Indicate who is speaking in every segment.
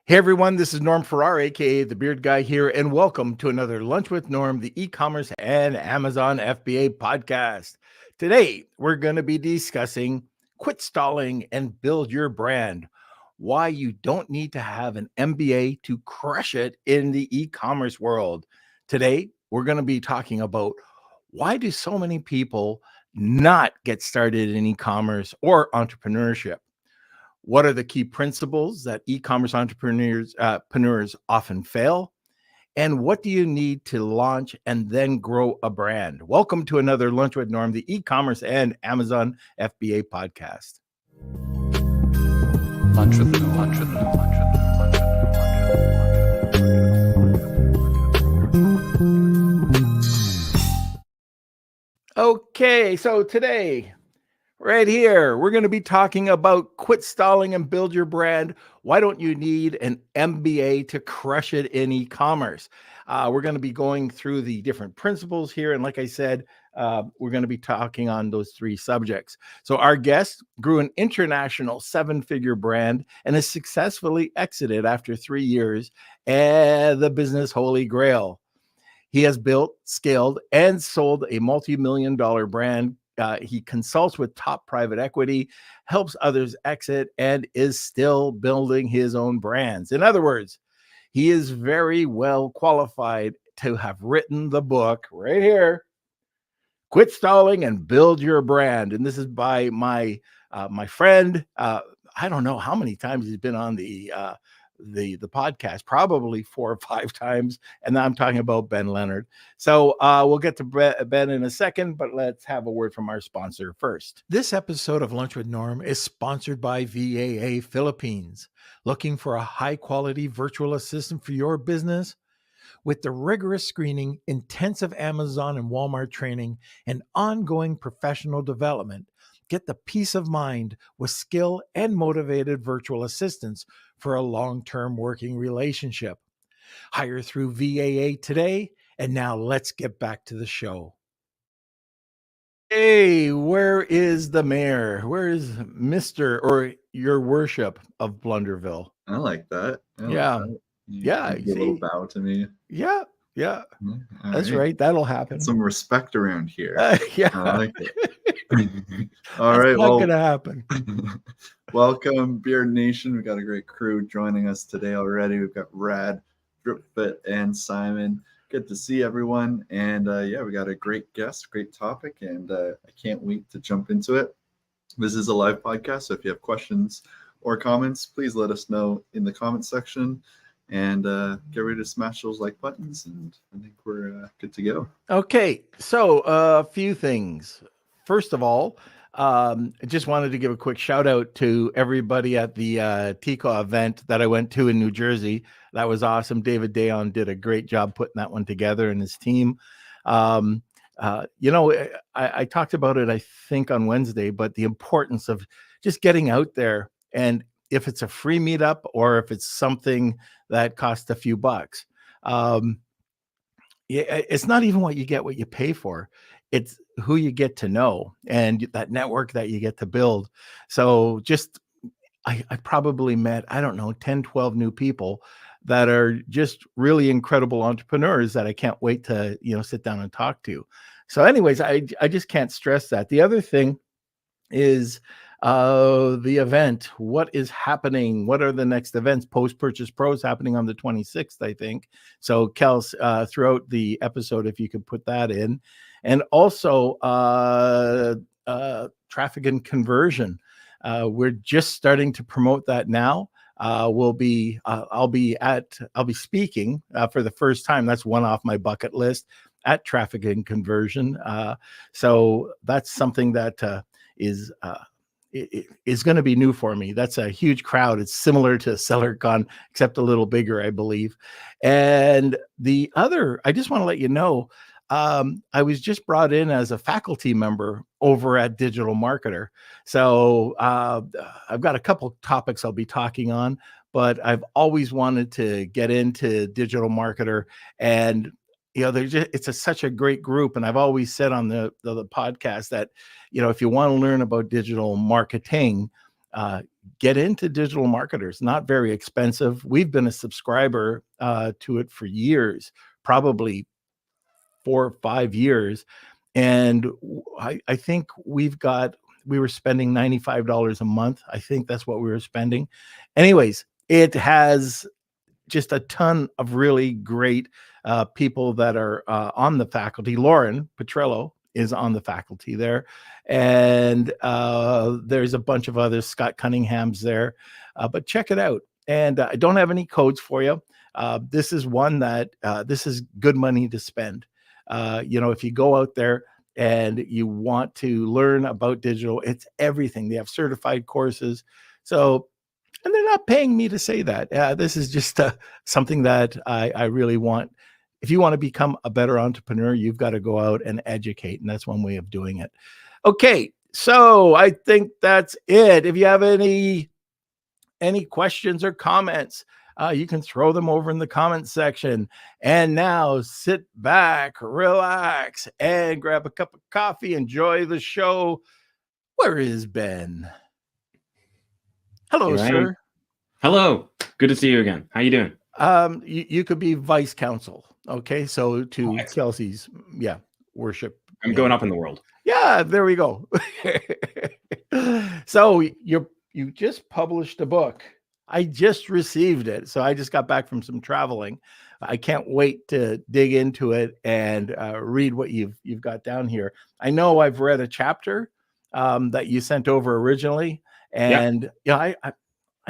Speaker 1: Hey everyone, this is Norm Farrar, aka the Beard Guy here, and welcome to another Lunch with Norm, the e-commerce and Amazon FBA podcast. Today, we're going to be discussing quit stalling and build your brand. Why you don't need to have an MBA to crush it in the e-commerce world. Today, we're going to be talking about why do so many people not get started in e-commerce or entrepreneurship? What are the key principles that e-commerce entrepreneurs often fail? And what do you need to launch and then grow a brand? Welcome to another Lunch with Norm, the e-commerce and Amazon FBA podcast.
Speaker 2: Lunch with Norm. Lunch with Norm. Lunch with Norm.
Speaker 1: Okay, so today, right here, we're going to be talking about quit stalling and build your brand. Why don't you need an MBA to crush it in e-commerce? We're going to be going through the different principles here. And like I said, we're going to be talking on those three subjects. So our guest grew an international 7-figure brand and has successfully exited after 3 years, and the business holy grail. He has built, scaled, and sold a multi-million-dollar brand. He consults with top private equity, helps others exit, and is still building his own brands. In other words, he is very well qualified to have written the book right here, Quit Stalling and Build Your Brand. And this is by my friend. I don't know how many times he's been on the podcast, probably 4 or 5 times, and I'm talking about Ben Leonard. So we'll get to Ben in a second, but let's have a word from our sponsor first. This episode of Lunch with Norm is sponsored by VAA Philippines. Looking for a high-quality virtual assistant for your business? With the rigorous screening, intensive Amazon and Walmart training, and ongoing professional development, get the peace of mind with skilled and motivated virtual assistants for a long-term working relationship. Hire through VAA today, and now let's get back to the show. Hey, where is the mayor? Where is Mr. or your worship of Blunderville?
Speaker 3: I like that.
Speaker 1: Yeah. Yeah.
Speaker 3: You a little bow to me.
Speaker 1: Yeah. Yeah.
Speaker 3: All
Speaker 1: That's right. That'll happen.
Speaker 3: Get some respect around here.
Speaker 1: Yeah.
Speaker 3: I like it. All
Speaker 1: That's
Speaker 3: right.
Speaker 1: not going to happen.
Speaker 3: Welcome, Beard Nation. We've got a great crew joining us today already. We've got Rad, Dripfit, and Simon. Good to see everyone. And yeah, we got a great guest, great topic, and I can't wait to jump into it. This is a live podcast, so if you have questions or comments, please let us know in the comment section. And get ready to smash those like buttons, and I think we're good to go.
Speaker 1: Okay, so a few things. First of all, I just wanted to give a quick shout out to everybody at the TICO event that I went to in New Jersey. That was awesome. David Dayon did a great job putting that one together, and his team. I talked about it, I think, on Wednesday, but the importance of just getting out there, and if it's a free meetup or if it's something that costs a few bucks, it's not even what you pay for. It's who you get to know and that network that you get to build. So I probably met, 10, 12 new people that are just really incredible entrepreneurs that I can't wait to, sit down and talk to. So anyways, I just can't stress that. The other thing is the event. What is happening? What are the next events? Post-Purchase Pros happening on the 26th, I think. So Kels, throughout the episode, if you could put that in. And also traffic and conversion. We're just starting to promote that now. I'll be speaking for the first time. That's one off my bucket list at traffic and conversion. So that's something that is going to be new for me. That's a huge crowd. It's similar to SellerCon, except a little bigger, I believe. And the other, I just want to let you know, I was just brought in as a faculty member over at Digital Marketer. So I've got a couple topics I'll be talking on, but I've always wanted to get into Digital Marketer, and it's such a great group. And I've always said on the podcast that, if you want to learn about digital marketing, get into digital marketers. Not very expensive. We've been a subscriber to it for years, probably 4 or 5 years. And I think we were spending $95 a month. I think that's what we were spending. Anyways, it has just a ton of really great people that are on the faculty. Lauren Petrello is on the faculty there. And there's a bunch of others. Scott Cunningham's there. But check it out. And I don't have any codes for you. This is one that this is good money to spend. If you go out there and you want to learn about digital, it's everything. They have certified courses. So, and they're not paying me to say that. This is just something that I really want. If you want to become a better entrepreneur, you've got to go out and educate. And that's one way of doing it. Okay. So I think that's it. If you have any questions or comments, you can throw them over in the comments section. And now sit back, relax, and grab a cup of coffee. Enjoy the show. Where is Ben? Hello, sir.
Speaker 4: Hello. Good to see you again. How you doing?
Speaker 1: You could be vice counsel. Okay. So to Kelsey's, worship.
Speaker 4: I'm going up in the world.
Speaker 1: Yeah, there we go. So you just published a book. I just received it. So I just got back from some traveling. I can't wait to dig into it and read what you've got down here. I know I've read a chapter that you sent over originally. And I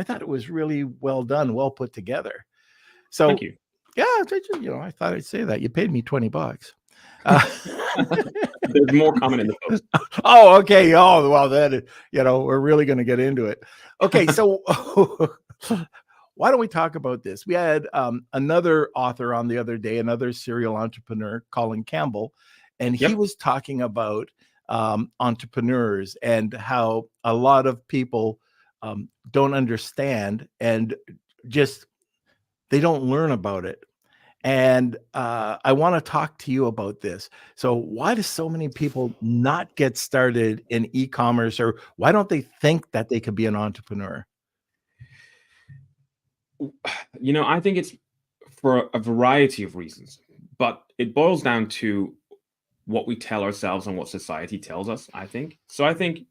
Speaker 1: thought it was really well done, well put together. So
Speaker 4: thank you.
Speaker 1: Yeah, I thought I'd say that. You paid me $20.
Speaker 4: There's more coming in the post.
Speaker 1: Oh, okay. Oh, well, then, we're really going to get into it. Okay, so why don't we talk about this? We had another author on the other day, another serial entrepreneur, Colin Campbell, and he was talking about entrepreneurs and how a lot of people don't understand and just they don't learn about it. And I want to talk to you about this. So why do so many people not get started in e-commerce, or why don't they think that they could be an entrepreneur?
Speaker 4: I think it's for a variety of reasons, but it boils down to what we tell ourselves and what society tells us, I think. So I think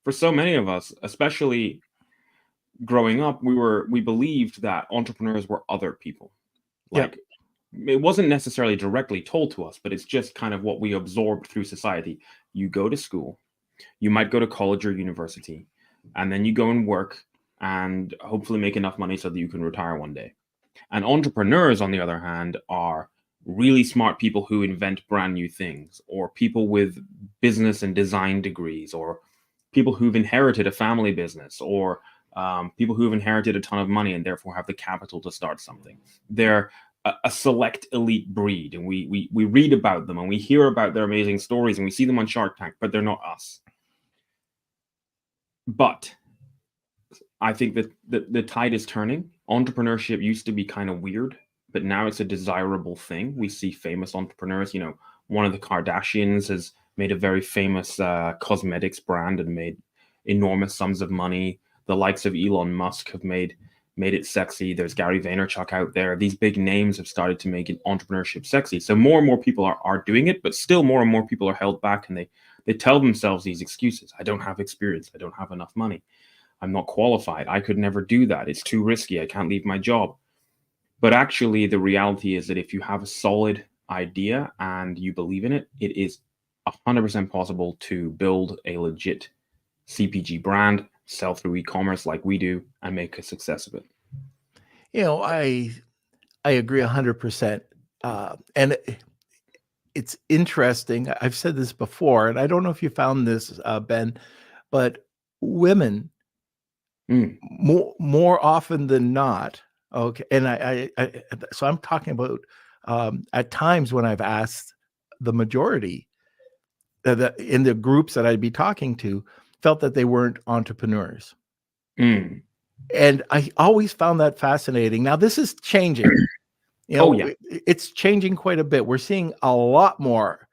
Speaker 4: for so many of us, especially growing up, we believed that entrepreneurs were other people. Like it wasn't necessarily directly told to us, but it's just kind of what we absorbed through society. You go to school, you might go to college or university, and then you go and work and hopefully make enough money so that you can retire one day. And entrepreneurs, on the other hand, are really smart people who invent brand new things, or people with business and design degrees, or people who've inherited a family business, or people who've inherited a ton of money and therefore have the capital to start something. They're a select elite breed, and we read about them and we hear about their amazing stories and we see them on Shark Tank, but they're not us. But I think that the tide is turning. Entrepreneurship used to be kind of weird, but now it's a desirable thing. We see famous entrepreneurs. One of the Kardashians has made a very famous cosmetics brand and made enormous sums of money. The likes of Elon Musk have made it sexy. There's Gary Vaynerchuk out there. These big names have started to make entrepreneurship sexy. So more and more people are doing it, but still more and more people are held back, and they tell themselves these excuses. I don't have experience. I don't have enough money. I'm not qualified. I could never do that. It's too risky. I can't leave my job. But actually, the reality is that if you have a solid idea and you believe in it, it is 100% possible to build a legit CPG brand, sell through e-commerce like we do, and make a success of it.
Speaker 1: I agree 100%. And it's interesting. I've said this before, and I don't know if you found this, Ben, but women more often than not. Okay. And so I'm talking about at times when I've asked the majority in the groups that I'd be talking to, felt that they weren't entrepreneurs. And I always found that fascinating. Now this is changing. It's changing quite a bit. We're seeing a lot more.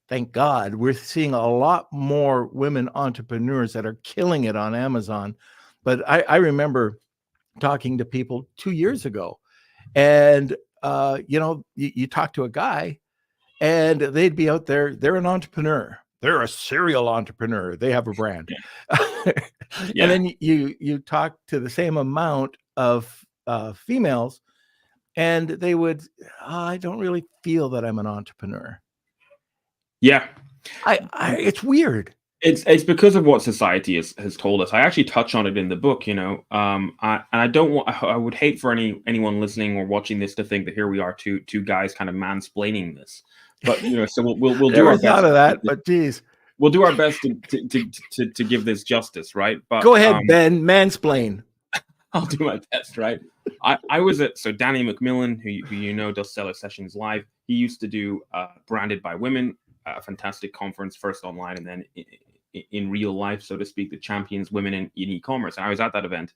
Speaker 1: Thank God. We're seeing a lot more women entrepreneurs that are killing it on Amazon. but I remember talking to people 2 years ago, and you talk to a guy, and they'd be out there. They're an entrepreneur. They're a serial entrepreneur. They have a brand. And then you talk to the same amount of females, and they would, I don't really feel that I'm an entrepreneur.
Speaker 4: Yeah.
Speaker 1: It's weird.
Speaker 4: It's because of what society has told us. I actually touch on it in the book, I would hate for anyone listening or watching this to think that here we are, two guys kind of mansplaining this. But so we'll do our best.
Speaker 1: Thought of that, but geez,
Speaker 4: we'll do our best to give this justice, right? But
Speaker 1: go ahead, Ben, mansplain.
Speaker 4: I'll do my best, right? I was Danny McMillan, who does Seller Sessions Live. He used to do Branded by Women, a fantastic conference, first online and then in real life, so to speak, that champions women in e-commerce. And I was at that event.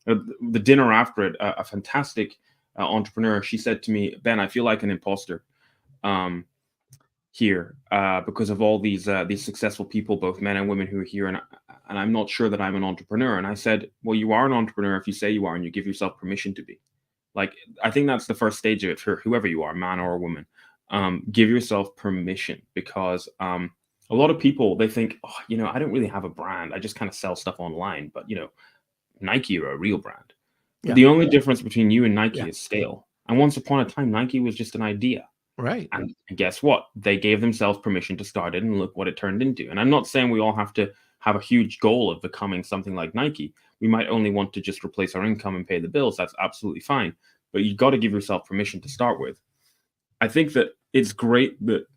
Speaker 4: The dinner after it, a fantastic entrepreneur, she said to me, Ben, I feel like an imposter here because of all these successful people, both men and women, who are here, and I'm not sure that I'm an entrepreneur. And I said, well, you are an entrepreneur if you say you are and you give yourself permission to be. Like, I think that's the first stage of it for whoever you are, man or a woman. Give yourself permission, because a lot of people, they think, I don't really have a brand. I just kind of sell stuff online. But, Nike are a real brand.
Speaker 1: Yeah.
Speaker 4: The only difference between you and Nike is scale. And once upon a time, Nike was just an idea.
Speaker 1: Right.
Speaker 4: And guess what? They gave themselves permission to start it, and look what it turned into. And I'm not saying we all have to have a huge goal of becoming something like Nike. We might only want to just replace our income and pay the bills. That's absolutely fine. But you've got to give yourself permission to start with. I think that it's great that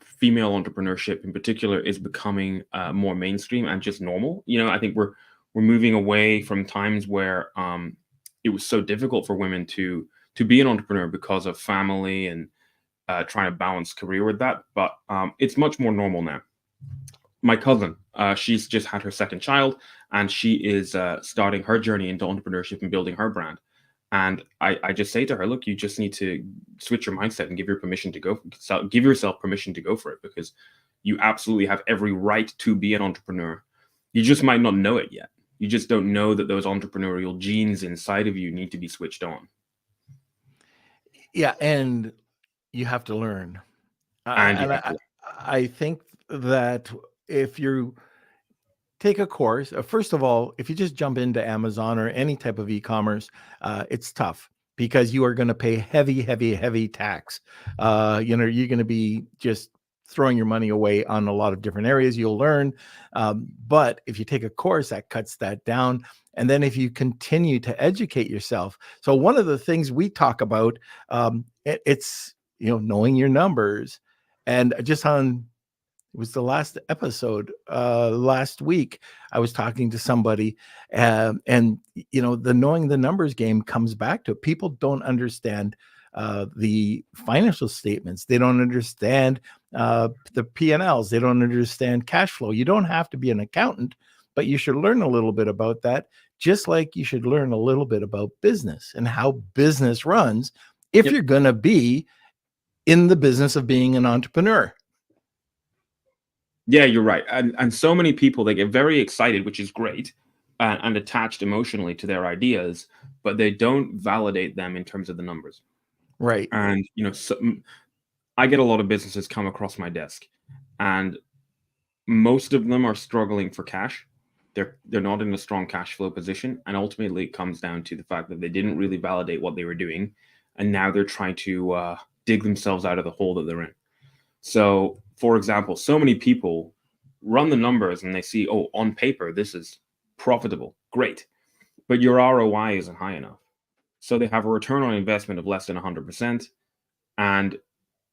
Speaker 4: female entrepreneurship in particular is becoming more mainstream and just normal. I think we're moving away from times where it was so difficult for women to be an entrepreneur because of family and trying to balance career with that. But it's much more normal now. My cousin, she's just had her second child, and she is starting her journey into entrepreneurship and building her brand. And I just say to her, look, you just need to switch your mindset and give yourself permission to go for it, because you absolutely have every right to be an entrepreneur. You just might not know it yet. You just don't know that those entrepreneurial genes inside of you need to be switched on.
Speaker 1: Yeah, and you have to learn. I think that if you take a course, first of all, if you just jump into Amazon or any type of e-commerce, it's tough, because you are going to pay heavy tax. You're going to be just throwing your money away on a lot of different areas. You'll learn. But if you take a course, that cuts that down. And then if you continue to educate yourself. So one of the things we talk about, it's, knowing your numbers. And just it was the last episode last week, I was talking to somebody, and the knowing the numbers game comes back to it. People don't understand the financial statements. They don't understand the P&Ls. They don't understand cash flow. You don't have to be an accountant, but you should learn a little bit about that, just like you should learn a little bit about business and how business runs if you're going to be in the business of being an entrepreneur.
Speaker 4: Yeah, you're right. And so many people, they get very excited, which is great, and attached emotionally to their ideas, but they don't validate them in terms of the numbers.
Speaker 1: Right.
Speaker 4: And, I get a lot of businesses come across my desk, and most of them are struggling for cash. They're not in a strong cash flow position. And ultimately it comes down to the fact that they didn't really validate what they were doing. And now they're trying to dig themselves out of the hole that they're in. So, for example, so many people run the numbers and they see, oh, on paper, this is profitable. Great. But your ROI isn't high enough. So they have a return on investment of less than 100%. And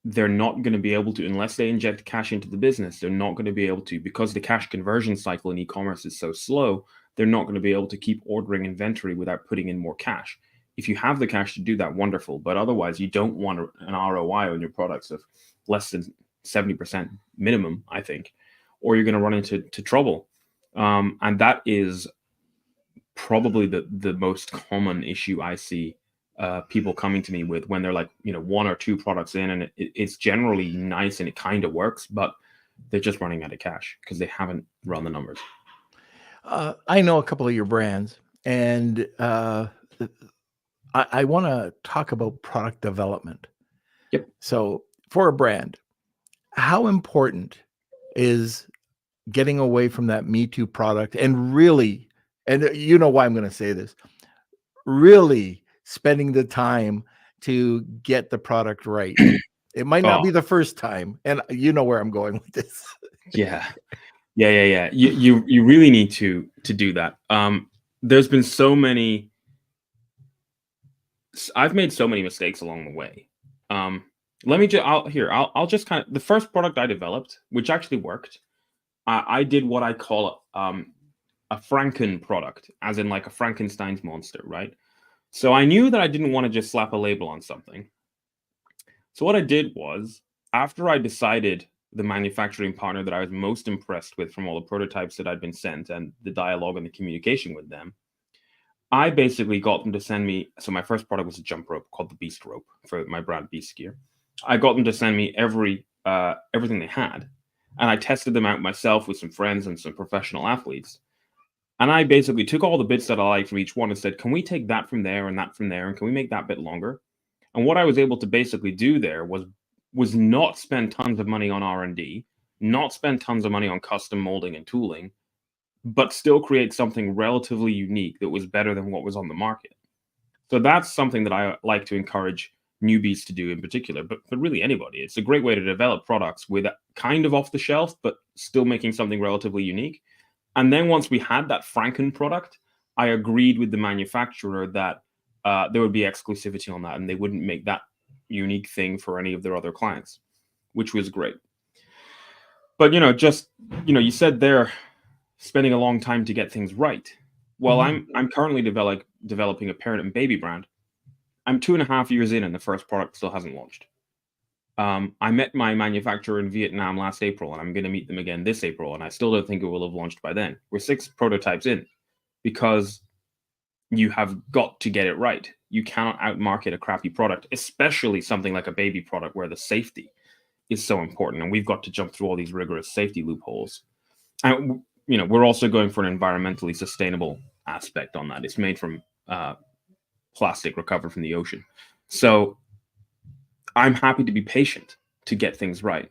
Speaker 4: they're not going to be able to, unless they inject cash into the business, they're not going to be able to, because the cash conversion cycle in e-commerce is so slow, they're not going to be able to keep ordering inventory without putting in more cash. If you have the cash to do that, wonderful. But otherwise, you don't want an ROI on your products of less than 70% minimum, I think, or you're going to run into trouble. And that is probably the most common issue I see people coming to me with when they're like, one or two products in, and it's generally nice and it kind of works, but they're just running out of cash because they haven't run the numbers.
Speaker 1: I know a couple of your brands, and I want to talk about product development.
Speaker 4: Yep.
Speaker 1: So for a brand, how important is getting away from that Me Too product and really, and you know why I'm going to say this, really spending the time to get the product right? It might not
Speaker 4: Oh.
Speaker 1: be the first time, and you know where I'm going with this.
Speaker 4: Yeah. You really need to do that. There's been so many. I've made so many mistakes along the way. Let me just. I'll just kind of, the first product I developed, which actually worked. I did what I call a Franken product, as in like a Frankenstein's monster, right? So I knew that I didn't want to just slap a label on something. So what I did was, after I decided the manufacturing partner that I was most impressed with from all the prototypes that I'd been sent and the dialogue and the communication with them, I basically got them to send me. So my first product was a jump rope called the Beast Rope for my brand Beast Gear. I got them to send me everything they had, and I tested them out myself with some friends and some professional athletes. And I basically took all the bits that I liked from each one and said, can we take that from there and that from there, and can we make that bit longer? And what I was able to basically do there was not spend tons of money on R&D, not spend tons of money on custom molding and tooling, but still create something relatively unique that was better than what was on the market. So that's something that I like to encourage newbies to do in particular, but really anybody. It's a great way to develop products with kind of off the shelf, but still making something relatively unique. And then once we had that Franken product, I agreed with the manufacturer that there would be exclusivity on that, and they wouldn't make that unique thing for any of their other clients, which was great. But you said they're spending a long time to get things right. Well, I'm currently developing a parent and baby brand. I'm 2.5 years in, and the first product still hasn't launched. I met my manufacturer in Vietnam last April, and I'm going to meet them again this April, and I still don't think it will have launched by then. We're 6 prototypes in, because you have got to get it right. You cannot outmarket a crappy product, especially something like a baby product where the safety is so important, and we've got to jump through all these rigorous safety loopholes. And we're also going for an environmentally sustainable aspect on that. It's made from plastic recovered from the ocean. So I'm happy to be patient to get things right.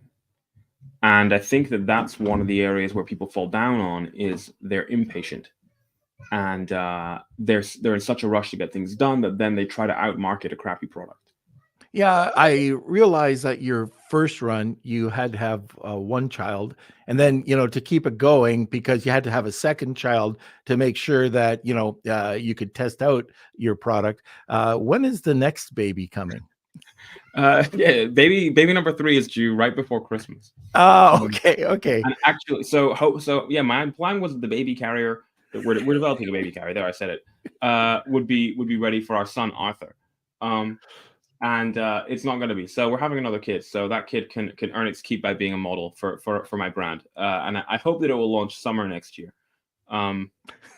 Speaker 4: And I think that that's one of the areas where people fall down on, is they're impatient. And they're in such a rush to get things done that then they try to outmarket a crappy product.
Speaker 1: Yeah, I realized that your first run, you had to have one child, and then, to keep it going, because you had to have a second child to make sure that, you could test out your product. When is the next baby coming?
Speaker 4: Yeah, baby number 3 is due right before Christmas.
Speaker 1: Oh, okay.
Speaker 4: And actually, so yeah, my plan was the baby carrier. We're developing a baby carrier. There, I said it. Would be ready for our son Arthur. And it's not going to be. So we're having another kid. So that kid can earn its keep by being a model for my brand. And I hope that it will launch summer next year.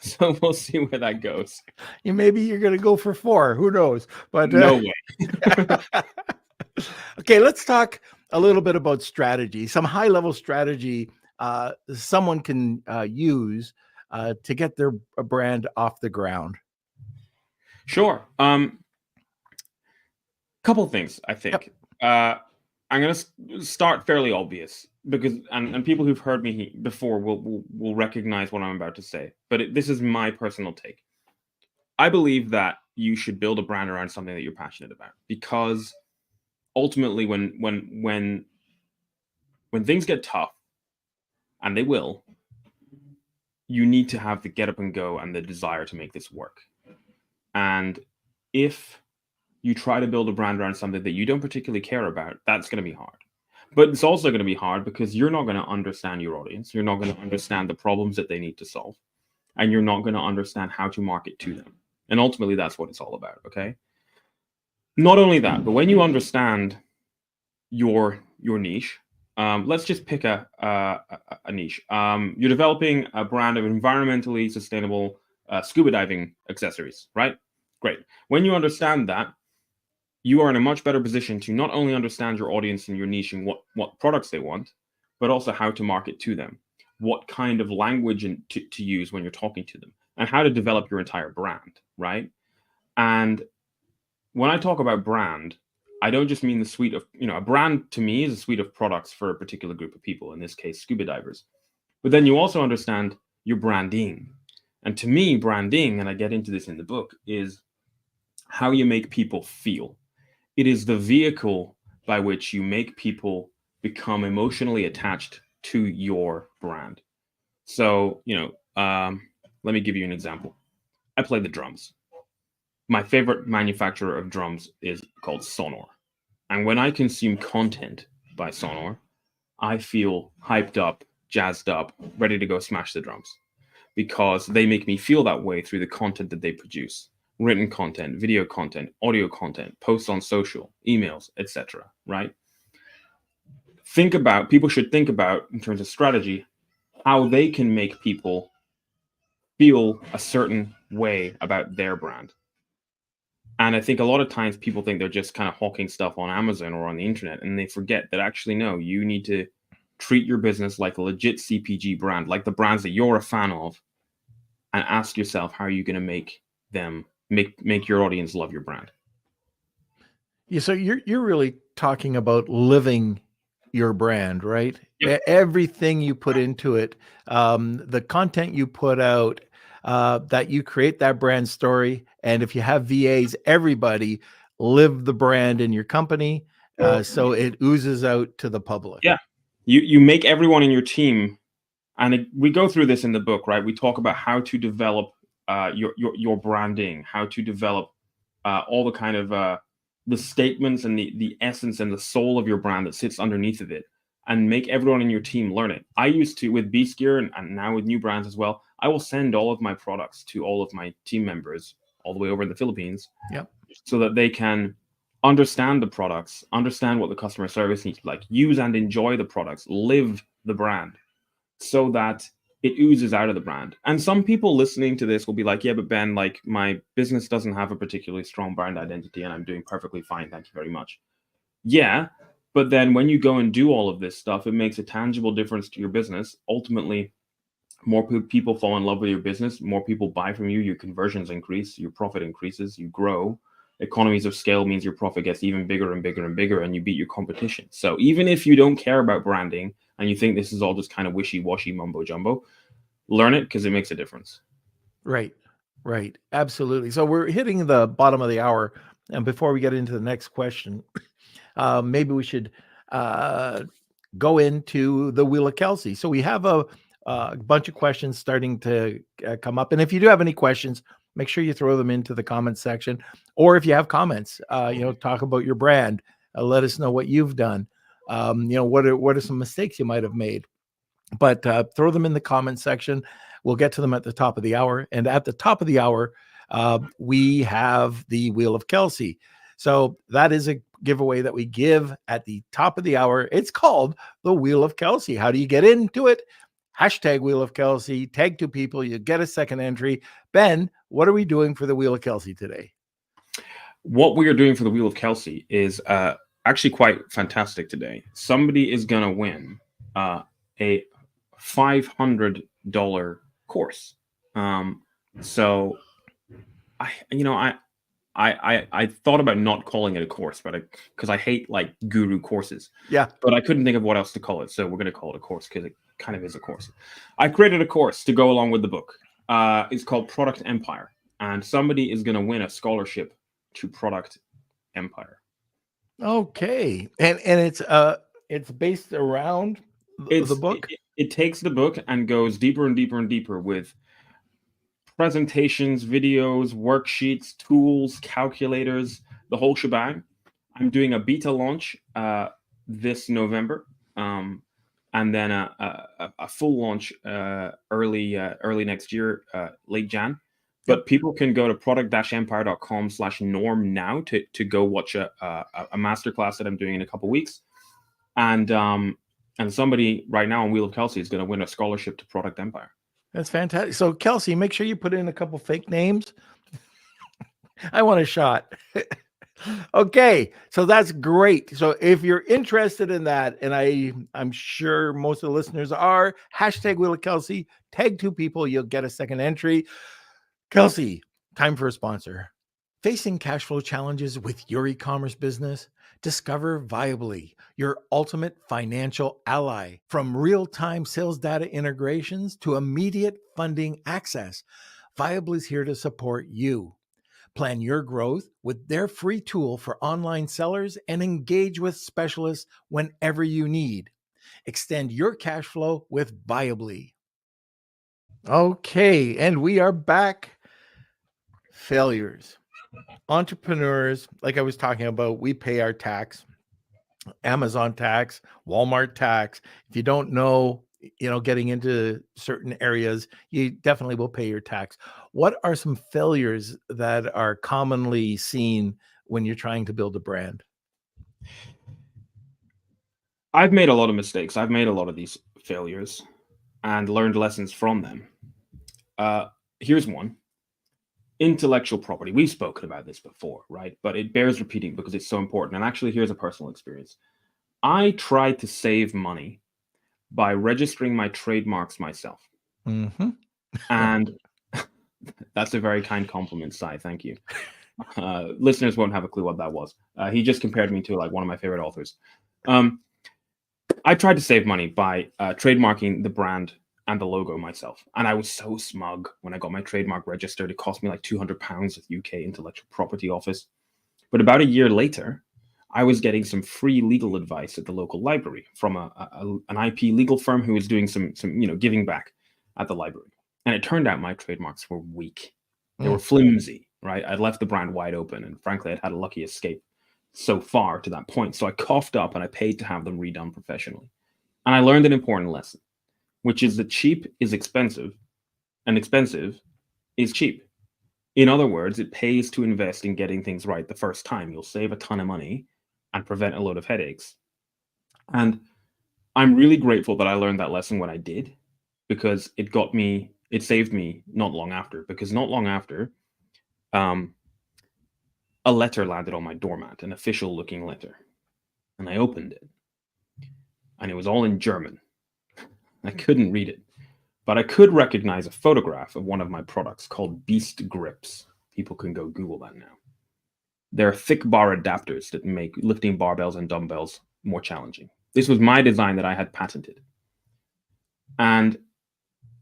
Speaker 4: So we'll see where that goes.
Speaker 1: Maybe you're going to go for 4. Who knows? But
Speaker 4: no way.
Speaker 1: Okay, let's talk a little bit about strategy. Some high-level strategy someone can use to get their brand off the ground.
Speaker 4: Sure. Couple things, I think. Yep. I'm going to start fairly obvious, because and people who've heard me before will recognize what I'm about to say. But this is my personal take. I believe that you should build a brand around something that you're passionate about, because ultimately, when things get tough, and they will, you need to have the get up and go and the desire to make this work. And if you try to build a brand around something that you don't particularly care about, that's going to be hard. But it's also going to be hard because you're not going to understand your audience. You're not going to understand the problems that they need to solve. And you're not going to understand how to market to them. And ultimately, that's what it's all about, okay? Not only that, but when you understand your niche, let's just pick a niche. You're developing a brand of environmentally sustainable scuba diving accessories, right? Great. When you understand that, you are in a much better position to not only understand your audience and your niche and what products they want, but also how to market to them, what kind of language to use when you're talking to them, and how to develop your entire brand, right? And when I talk about brand, I don't just mean the suite of, a brand to me is a suite of products for a particular group of people, in this case, scuba divers. But then you also understand your branding. And to me, branding, and I get into this in the book, is how you make people feel. It is the vehicle by which you make people become emotionally attached to your brand. So, let me give you an example. I play the drums. My favorite manufacturer of drums is called Sonor. And when I consume content by Sonor, I feel hyped up, jazzed up, ready to go smash the drums, because they make me feel that way through the content that they produce. Written content, video content, audio content, posts on social, emails, etc. Right? People should think about, in terms of strategy, how they can make people feel a certain way about their brand. And I think a lot of times people think they're just kind of hawking stuff on Amazon or on the internet, and they forget that actually, no, you need to treat your business like a legit CPG brand, like the brands that you're a fan of, and ask yourself, how are you going to make them make your audience love your brand?
Speaker 1: Yeah, so you're really talking about living your brand, right?
Speaker 4: Yep.
Speaker 1: Everything you put into it, the content you put out, that you create that brand story. And if you have VAs, everybody live the brand in your company, so it oozes out to the public.
Speaker 4: Yeah, you make everyone in your team, and we go through this in the book, right? We talk about how to develop your branding, how to develop all the kind of the statements and the essence and the soul of your brand that sits underneath of it, and make everyone in your team learn it. I used to, with Beast Gear, and now with new brands as well, I will send all of my products to all of my team members all the way over in the Philippines.
Speaker 1: Yep. So
Speaker 4: that they can understand the products, understand what the customer service needs to be like, use and enjoy the products, live the brand, so that it oozes out of the brand. And some people listening to this will be like, yeah, but Ben, like, my business doesn't have a particularly strong brand identity and I'm doing perfectly fine, thank you very much. Yeah, but then when you go and do all of this stuff, it makes a tangible difference to your business. Ultimately, more people fall in love with your business, more people buy from you, your conversions increase, your profit increases, you grow. Economies of scale means your profit gets even bigger and bigger and bigger, and you beat your competition. So even if you don't care about branding and you think this is all just kind of wishy-washy mumbo jumbo, learn it, because it makes a difference.
Speaker 1: Right. Absolutely. So we're hitting the bottom of the hour. And before we get into the next question, maybe we should go into the Wheel of Kelsey. So we have a bunch of questions starting to come up. And if you do have any questions, make sure you throw them into the comments section. Or if you have comments, talk about your brand. Let us know what you've done. What are some mistakes you might have made? But throw them in the comment section. We'll get to them at the top of the hour. And at the top of the hour, we have the Wheel of Kelsey. So that is a giveaway that we give at the top of the hour. It's called the Wheel of Kelsey. How do you get into it? Hashtag Wheel of Kelsey, tag 2 people, you get a second entry. Ben, what are we doing for the Wheel of Kelsey today?
Speaker 4: What we are doing for the Wheel of Kelsey is actually quite fantastic today. Somebody is going to win a $500 course. So I thought about not calling it a course, but because I hate like guru courses.
Speaker 1: Yeah.
Speaker 4: But I couldn't think of what else to call it. So we're going to call it a course, because it kind of is a course. I created a course to go along with the book. It's called Product Empire, and somebody is going to win a scholarship to Product Empire.
Speaker 1: Okay. And it's based around the book?
Speaker 4: It takes the book and goes deeper and deeper and deeper with presentations, videos, worksheets, tools, calculators, the whole shebang. I'm doing a beta launch this November, and then a full launch early next year, late Jan. But people can go to product-empire.com/norm now to go watch a masterclass that I'm doing in a couple of weeks. And somebody right now on Wheel of Kelsey is going to win a scholarship to Product Empire.
Speaker 1: That's fantastic. So Kelsey, make sure you put in a couple fake names. I want a shot. Okay, so that's great. So if you're interested in that, and I'm sure most of the listeners are, hashtag Wheel of Kelsey, tag 2 people, you'll get a second entry. Kelsey, time for a sponsor. Facing cash flow challenges with your e-commerce business? Discover Viably, your ultimate financial ally. From real-time sales data integrations to immediate funding access, Viably is here to support you. Plan your growth with their free tool for online sellers and engage with specialists whenever you need. Extend your cash flow with Viably. Okay, and we are back. Failures. Entrepreneurs, like I was talking about, we pay our tax, Amazon tax, Walmart tax. If you don't know, getting into certain areas, you definitely will pay your tax. What are some failures that are commonly seen when you're trying to build a brand?
Speaker 4: I've made a lot of mistakes. I've made a lot of these failures and learned lessons from them. Here's one. Intellectual property. We've spoken about this before, right? But it bears repeating because it's so important. And actually, here's a personal experience. I tried to save money by registering my trademarks myself.
Speaker 1: Mm-hmm.
Speaker 4: And that's a very kind compliment, Sai. Thank you. Listeners won't have a clue what that was. He just compared me to like one of my favorite authors. I tried to save money by trademarking the brand and the logo myself. And I was so smug when I got my trademark registered. It cost me like £200 at UK Intellectual Property Office. But about a year later, I was getting some free legal advice at the local library from an IP legal firm who was doing some giving back at the library. And it turned out my trademarks were weak. They were flimsy, right? I'd left the brand wide open. And frankly, I'd had a lucky escape so far to that point. So I coughed up and I paid to have them redone professionally. And I learned an important lesson, which is that cheap is expensive and expensive is cheap. In other words, it pays to invest in getting things right the first time. You'll save a ton of money and prevent a load of headaches. And I'm really grateful that I learned that lesson when I did, because it saved me not long after, because not long after, a letter landed on my doormat, an official looking letter. And I opened it. And it was all in German. I couldn't read it, but I could recognize a photograph of one of my products called Beast Grips. People can go Google that now. They're thick bar adapters that make lifting barbells and dumbbells more challenging. This was my design that I had patented. And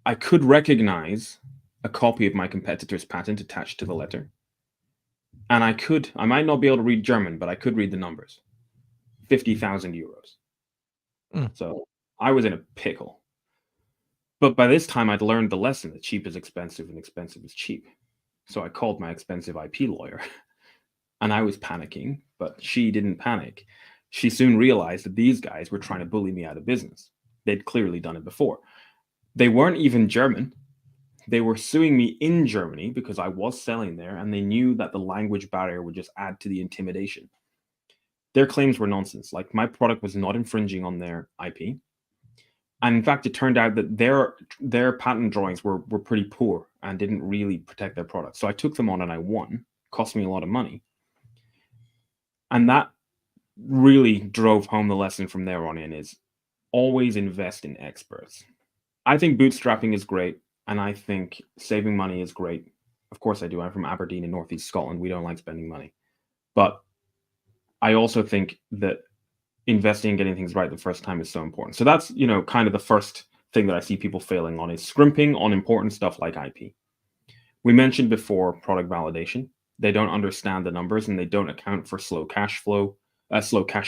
Speaker 4: I could recognize a copy of my competitor's patent attached to the letter. And I might not be able to read German, but I could read the numbers. 50,000 euros. So I was in a pickle. But by this time, I'd learned the lesson that cheap is expensive and expensive is cheap. So I called my expensive IP lawyer, and I was panicking, but she didn't panic. She soon realized that these guys were trying to bully me out of business. They'd clearly done it before. They weren't even German. They were suing me in Germany because I was selling there, and they knew that the language barrier would just add to the intimidation. Their claims were nonsense. Like, my product was not infringing on their IP. And in fact, it turned out that their patent drawings were pretty poor and didn't really protect their product. So I took them on and I won. Cost me a lot of money. And that really drove home the lesson from there on in is always invest in experts. I think bootstrapping is great. And I think saving money is great. Of course I do. I'm from Aberdeen in Northeast Scotland. We don't like spending money. But I also think that investing and getting things right the first time is so important. So that's, kind of the first thing that I see people failing on is scrimping on important stuff like IP. We mentioned before product validation. They don't understand the numbers and they don't account for slow cash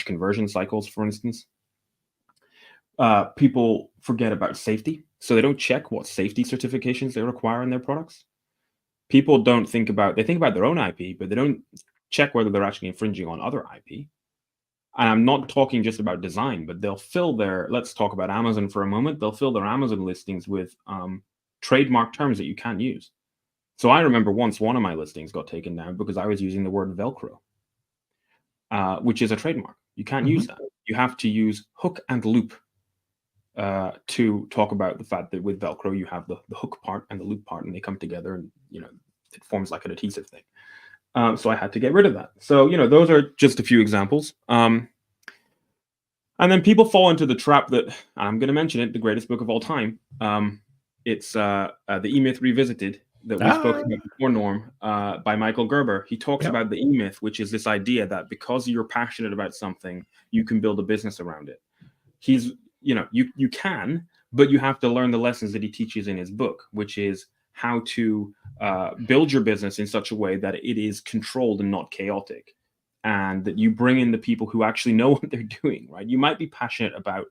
Speaker 4: conversion cycles, for instance. People forget about safety. So they don't check what safety certifications they require in their products. People they think about their own IP, but they don't check whether they're actually infringing on other IP. And I'm not talking just about design, but they'll fill let's talk about Amazon for a moment. They'll fill their Amazon listings with trademark terms that you can't use. So I remember once one of my listings got taken down because I was using the word Velcro, which is a trademark. You can't use that. You have to use hook and loop to talk about the fact that with Velcro, you have the hook part and the loop part, and they come together and, it forms like an adhesive thing. So I had to get rid of that. So, those are just a few examples. And then people fall into the trap that, I'm going to mention it, the greatest book of all time. It's the E-Myth Revisited. that we spoke
Speaker 1: Ah,
Speaker 4: about before, Norm, by Michael Gerber. He talks
Speaker 1: yep.
Speaker 4: about the E-myth, which is this idea that because you're passionate about something, you can build a business around it. He's, you can, but you have to learn the lessons that he teaches in his book, which is how to build your business in such a way that it is controlled and not chaotic, and that you bring in the people who actually know what they're doing, right? You might be passionate about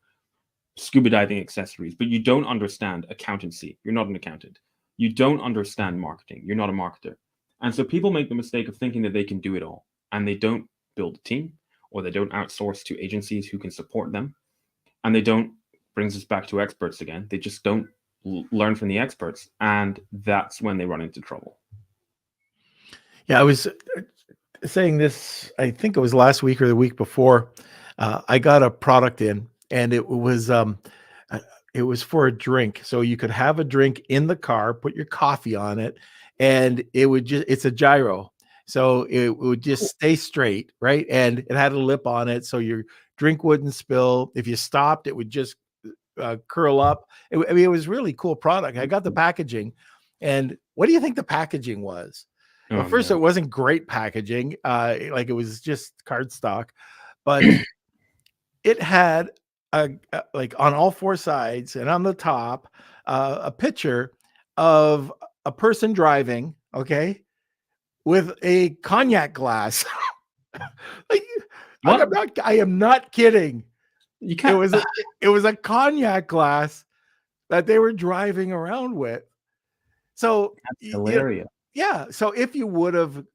Speaker 4: scuba diving accessories, but you don't understand accountancy. You're not an accountant. You don't understand marketing. You're not a marketer. And so people make the mistake of thinking that they can do it all, and they don't build a team, or they don't outsource to agencies who can support them. And they don't, brings us back to experts again. They just don't learn from the experts. And that's when they run into trouble.
Speaker 1: Yeah, I was saying this, I think it was last week or the week before. I got a product in, and it was for a drink. So you could have a drink in the car, put your coffee on it, and it's a gyro. So it would just stay straight, right? And it had a lip on it, so your drink wouldn't spill. If you stopped, it would just curl up. It was really cool product. I got the packaging, and what do you think the packaging was? Well, first, it wasn't great packaging. Like it was just cardstock, but it had like on all four sides and on the top, a picture of a person driving, okay, with a cognac glass. Like, I am not kidding.
Speaker 4: You can't.
Speaker 1: It was a cognac glass that they were driving around with. So
Speaker 4: That's hilarious.
Speaker 1: Yeah. So if you would have,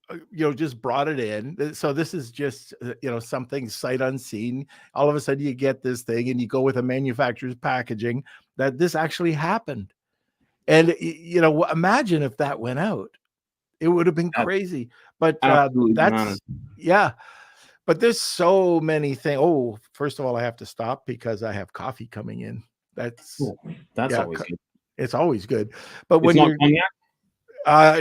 Speaker 1: just brought it in, so this is just, something sight unseen. All of a sudden you get this thing and you go with a manufacturer's packaging that this actually happened. And, imagine if that went out, it would have been crazy. But
Speaker 4: Absolutely
Speaker 1: yeah. But there's so many things. Oh, first of all, I have to stop because I have coffee coming in. That's
Speaker 4: always good.
Speaker 1: It's always good. But
Speaker 4: It's not cognac?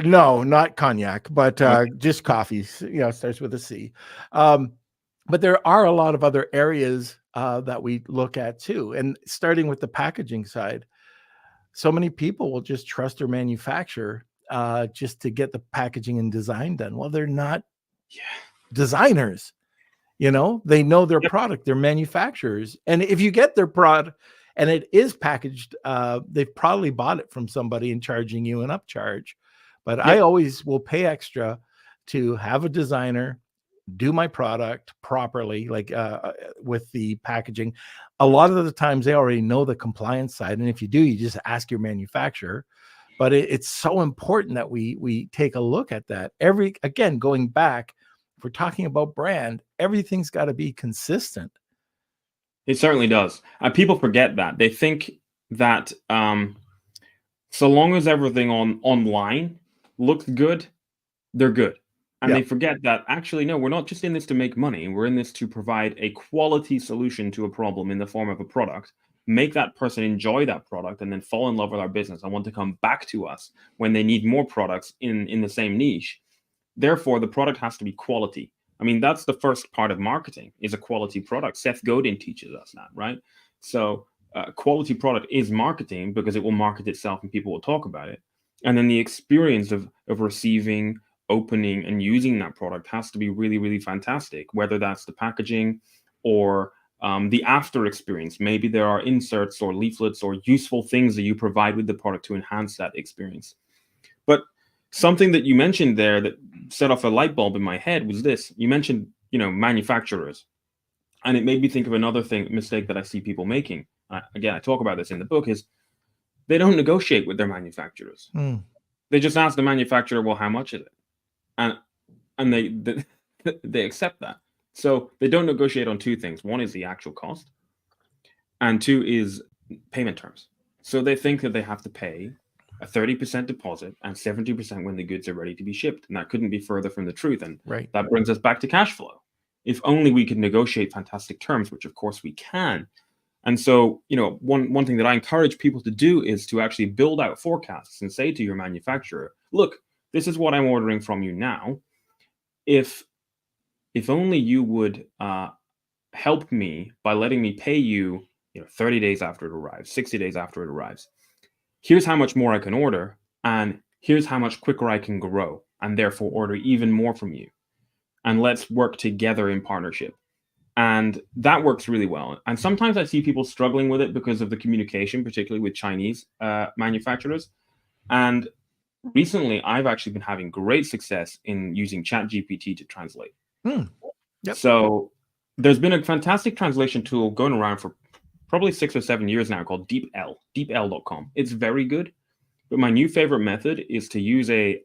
Speaker 1: No, not cognac, but just coffee. It starts with a C. But there are a lot of other areas that we look at too. And starting with the packaging side, so many people will just trust their manufacturer just to get the packaging and design done. Well, they're not designers. They know their product, they're manufacturers. And if you get their product and it is packaged, they've probably bought it from somebody and charging you an upcharge. But I always will pay extra to have a designer do my product properly, like with the packaging. A lot of the times they already know the compliance side. And if you do, you just ask your manufacturer. But it's so important that we take a look at that. Again, going back, if we're talking about brand, everything's got to be consistent.
Speaker 4: It certainly does. People forget that. They think that so long as everything online looks good, they're good. And they forget that actually, no, we're not just in this to make money. We're in this to provide a quality solution to a problem in the form of a product, make that person enjoy that product, and then fall in love with our business and want to come back to us when they need more products in the same niche. Therefore, the product has to be quality. I mean, that's the first part of marketing, is a quality product. Seth Godin teaches us that, right? So quality product is marketing because it will market itself and people will talk about it. And then the experience of receiving, opening, and using that product has to be really, really fantastic, whether that's the packaging or the after experience. Maybe there are inserts or leaflets or useful things that you provide with the product to enhance that experience. But something that you mentioned there that set off a light bulb in my head was this. You mentioned, manufacturers. And it made me think of another mistake that I see people making. Again, I talk about this in the book, is they don't negotiate with their manufacturers. They just ask the manufacturer, well, how much is it? And they accept that. So they don't negotiate on two things. One is the actual cost, and two is payment terms. So they think that they have to pay a 30% deposit and 70% when the goods are ready to be shipped. And that couldn't be further from the truth. And that brings us back to cash flow. If only we could negotiate fantastic terms, which of course we can. And so, one thing that I encourage people to do is to actually build out forecasts and say to your manufacturer, look, this is what I'm ordering from you now. If only you would help me by letting me pay you, 30 days after it arrives, 60 days after it arrives. Here's how much more I can order, and Here's how much quicker I can grow and therefore order even more from you. And let's work together in partnership. And that works really well. And sometimes I see people struggling with it because of the communication, particularly with Chinese manufacturers. And recently, I've actually been having great success in using ChatGPT to translate.
Speaker 1: Yep.
Speaker 4: So there's been a fantastic translation tool going around for probably 6 or 7 years now called deepl.com. It's very good. But my new favorite method is to use a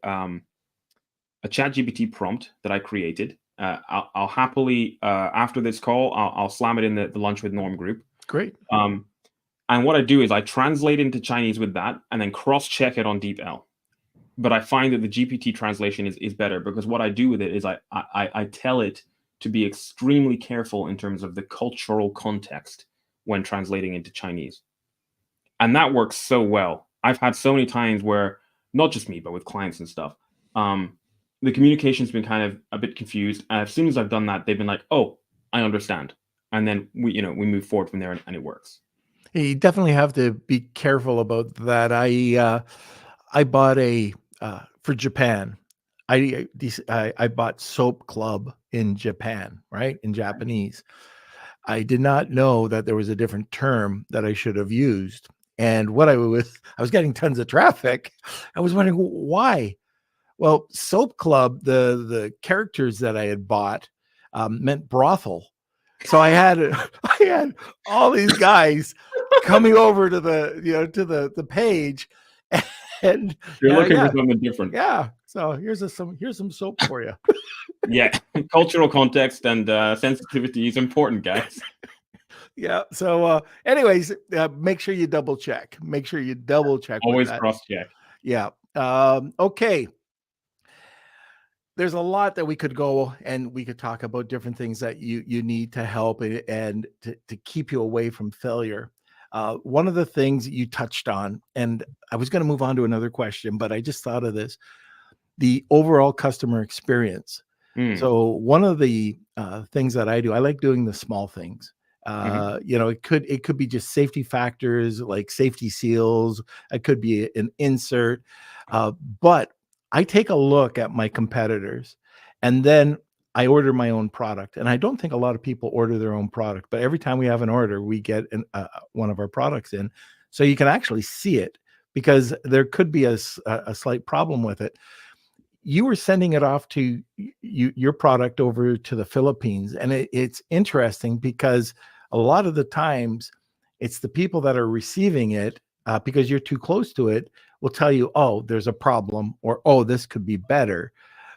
Speaker 4: ChatGPT prompt that I created. I'll happily, after this call, I'll slam it in the Lunch with Norm group.
Speaker 1: Great.
Speaker 4: And what I do is I translate into Chinese with that and then cross-check it on DeepL. But I find that the GPT translation is better because what I do with it is I tell it to be extremely careful in terms of the cultural context when translating into Chinese. And that works so well. I've had so many times where, not just me, but with clients and stuff, the communication's been kind of a bit confused. And as soon as I've done that, they've been like, oh, I understand. And then we move forward from there and it works.
Speaker 1: You definitely have to be careful about that. I bought for Japan. I bought Soap Club in Japan, right? In Japanese. I did not know that there was a different term that I should have used. And I was getting tons of traffic. I was wondering why. Well, Soap Club, the characters that I had bought meant brothel. So I had all these guys coming over to the page, and
Speaker 4: you're looking for something different.
Speaker 1: Yeah. So here's some soap for you.
Speaker 4: Yeah, cultural context and sensitivity is important, guys.
Speaker 1: Yeah. So, anyways, make sure you double check. Make sure you double check.
Speaker 4: Always cross check.
Speaker 1: Yeah. Okay. There's a lot that we could go and we could talk about different things that you need to help and to keep you away from failure. One of the things you touched on, and I was going to move on to another question, but I just thought of this, the overall customer experience. So one of the things that I do, I like doing the small things. It could be just safety factors like safety seals. It could be an insert, but I take a look at my competitors and then I order my own product. And I don't think a lot of people order their own product, but every time we have an order, we get one of our products in. So you can actually see it because there could be a slight problem with it. You were sending it off to your product over to the Philippines. And it's interesting because a lot of the times it's the people that are receiving it because you're too close to it will tell you, oh, there's a problem, or, oh, this could be better.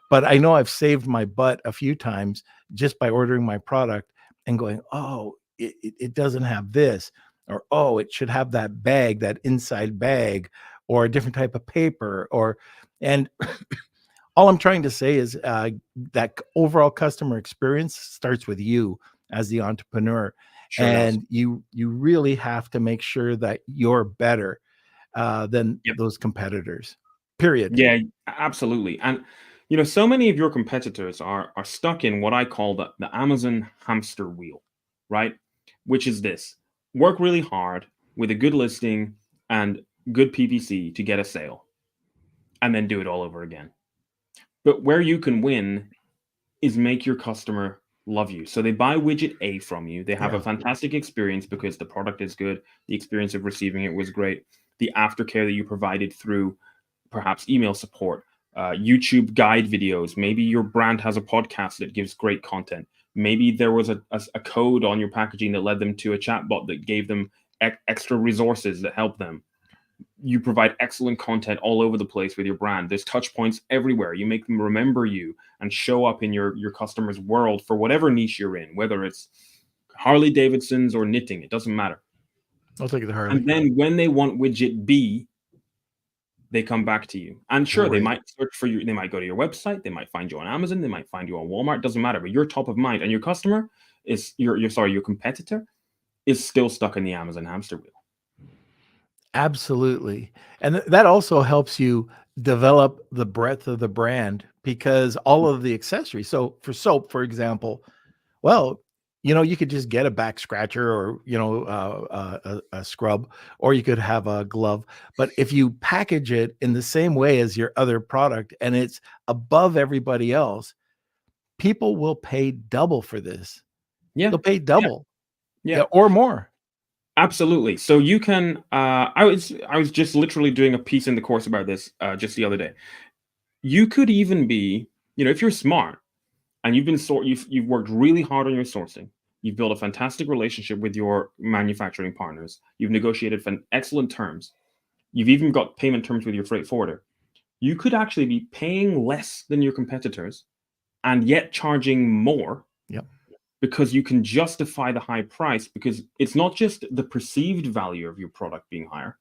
Speaker 1: But I know I've saved my butt a few times just by ordering my product and going, oh, it doesn't have this, or, oh, it should have that bag, that inside bag, or a different type of paper, and all I'm trying to say is that overall customer experience starts with you as the entrepreneur. Sure, and you really have to make sure that you're better than those competitors, period.
Speaker 4: Yeah, absolutely. And, so many of your competitors are stuck in what I call the Amazon hamster wheel, right? Which is this: work really hard with a good listing and good PPC to get a sale, and then do it all over again. But where you can win is make your customer love you. So they buy widget A from you. They have a fantastic experience because the product is good. The experience of receiving it was great. The aftercare that you provided through perhaps email support, YouTube guide videos. Maybe your brand has a podcast that gives great content. Maybe there was a code on your packaging that led them to a chatbot that gave them extra resources that help them. You provide excellent content all over the place with your brand. There's touch points everywhere. You make them remember you and show up in your customer's world for whatever niche you're in, whether it's Harley Davidson's or knitting, it doesn't matter.
Speaker 1: I'll take the Harley.
Speaker 4: And then when they want widget B, they come back to you. And sure, they might search for you. They might go to your website. They might find you on Amazon. They might find you on Walmart. Doesn't matter. But you're top of mind, and your customer is your competitor is still stuck in the Amazon hamster wheel.
Speaker 1: Absolutely. And that also helps you develop the breadth of the brand because all of the accessories. So for soap, for example, well, you could just get a back scratcher or, a scrub, or you could have a glove. But if you package it in the same way as your other product and it's above everybody else, people will pay double for this.
Speaker 4: Yeah.
Speaker 1: They'll pay double,
Speaker 4: Yeah.
Speaker 1: or more.
Speaker 4: Absolutely. So you can. I was just literally doing a piece in the course about this just the other day. You could even be, if you're smart and you've worked really hard on your sourcing. You've built a fantastic relationship with your manufacturing partners. You've negotiated excellent terms. You've even got payment terms with your freight forwarder. You could actually be paying less than your competitors and yet charging more.
Speaker 1: Yep.
Speaker 4: Because you can justify the high price, because it's not just the perceived value of your product being higher.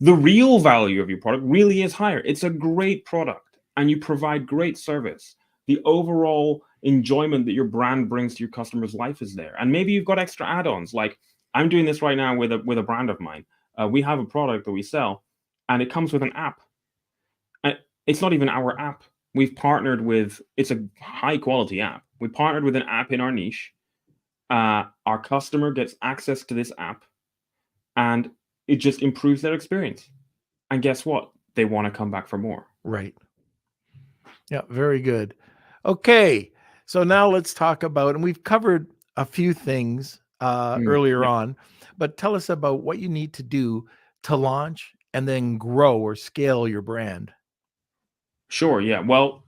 Speaker 4: The real value of your product really is higher. It's a great product and you provide great service. The overall enjoyment that your brand brings to your customer's life is there. And maybe you've got extra add-ons. Like I'm doing this right now with a brand of mine. We have a product that we sell and it comes with an app. It's not even our app. We've partnered with, it's a high quality app. We partnered with an app in our niche. Our customer gets access to this app and it just improves their experience. And guess what? They want to come back for more.
Speaker 1: Right. Yeah, very good. Okay. So now let's talk about, and we've covered a few things earlier on, but tell us about what you need to do to launch and then grow or scale your brand.
Speaker 4: Sure. Yeah. Well,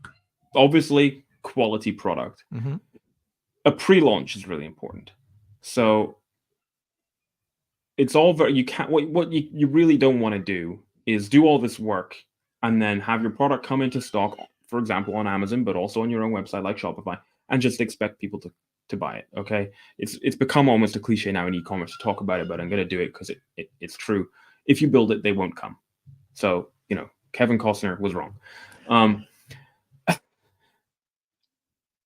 Speaker 4: obviously, quality product.
Speaker 1: Mm-hmm.
Speaker 4: A pre-launch is really important. So it's all very, you can't, what you really don't want to do is do all this work and then have your product come into stock, for example, on Amazon, but also on your own website like Shopify, and just expect people to buy it. Okay. It's become almost a cliche now in e-commerce to talk about it, but I'm going to do it because it's true. If you build it, they won't come. So, Kevin Costner was wrong.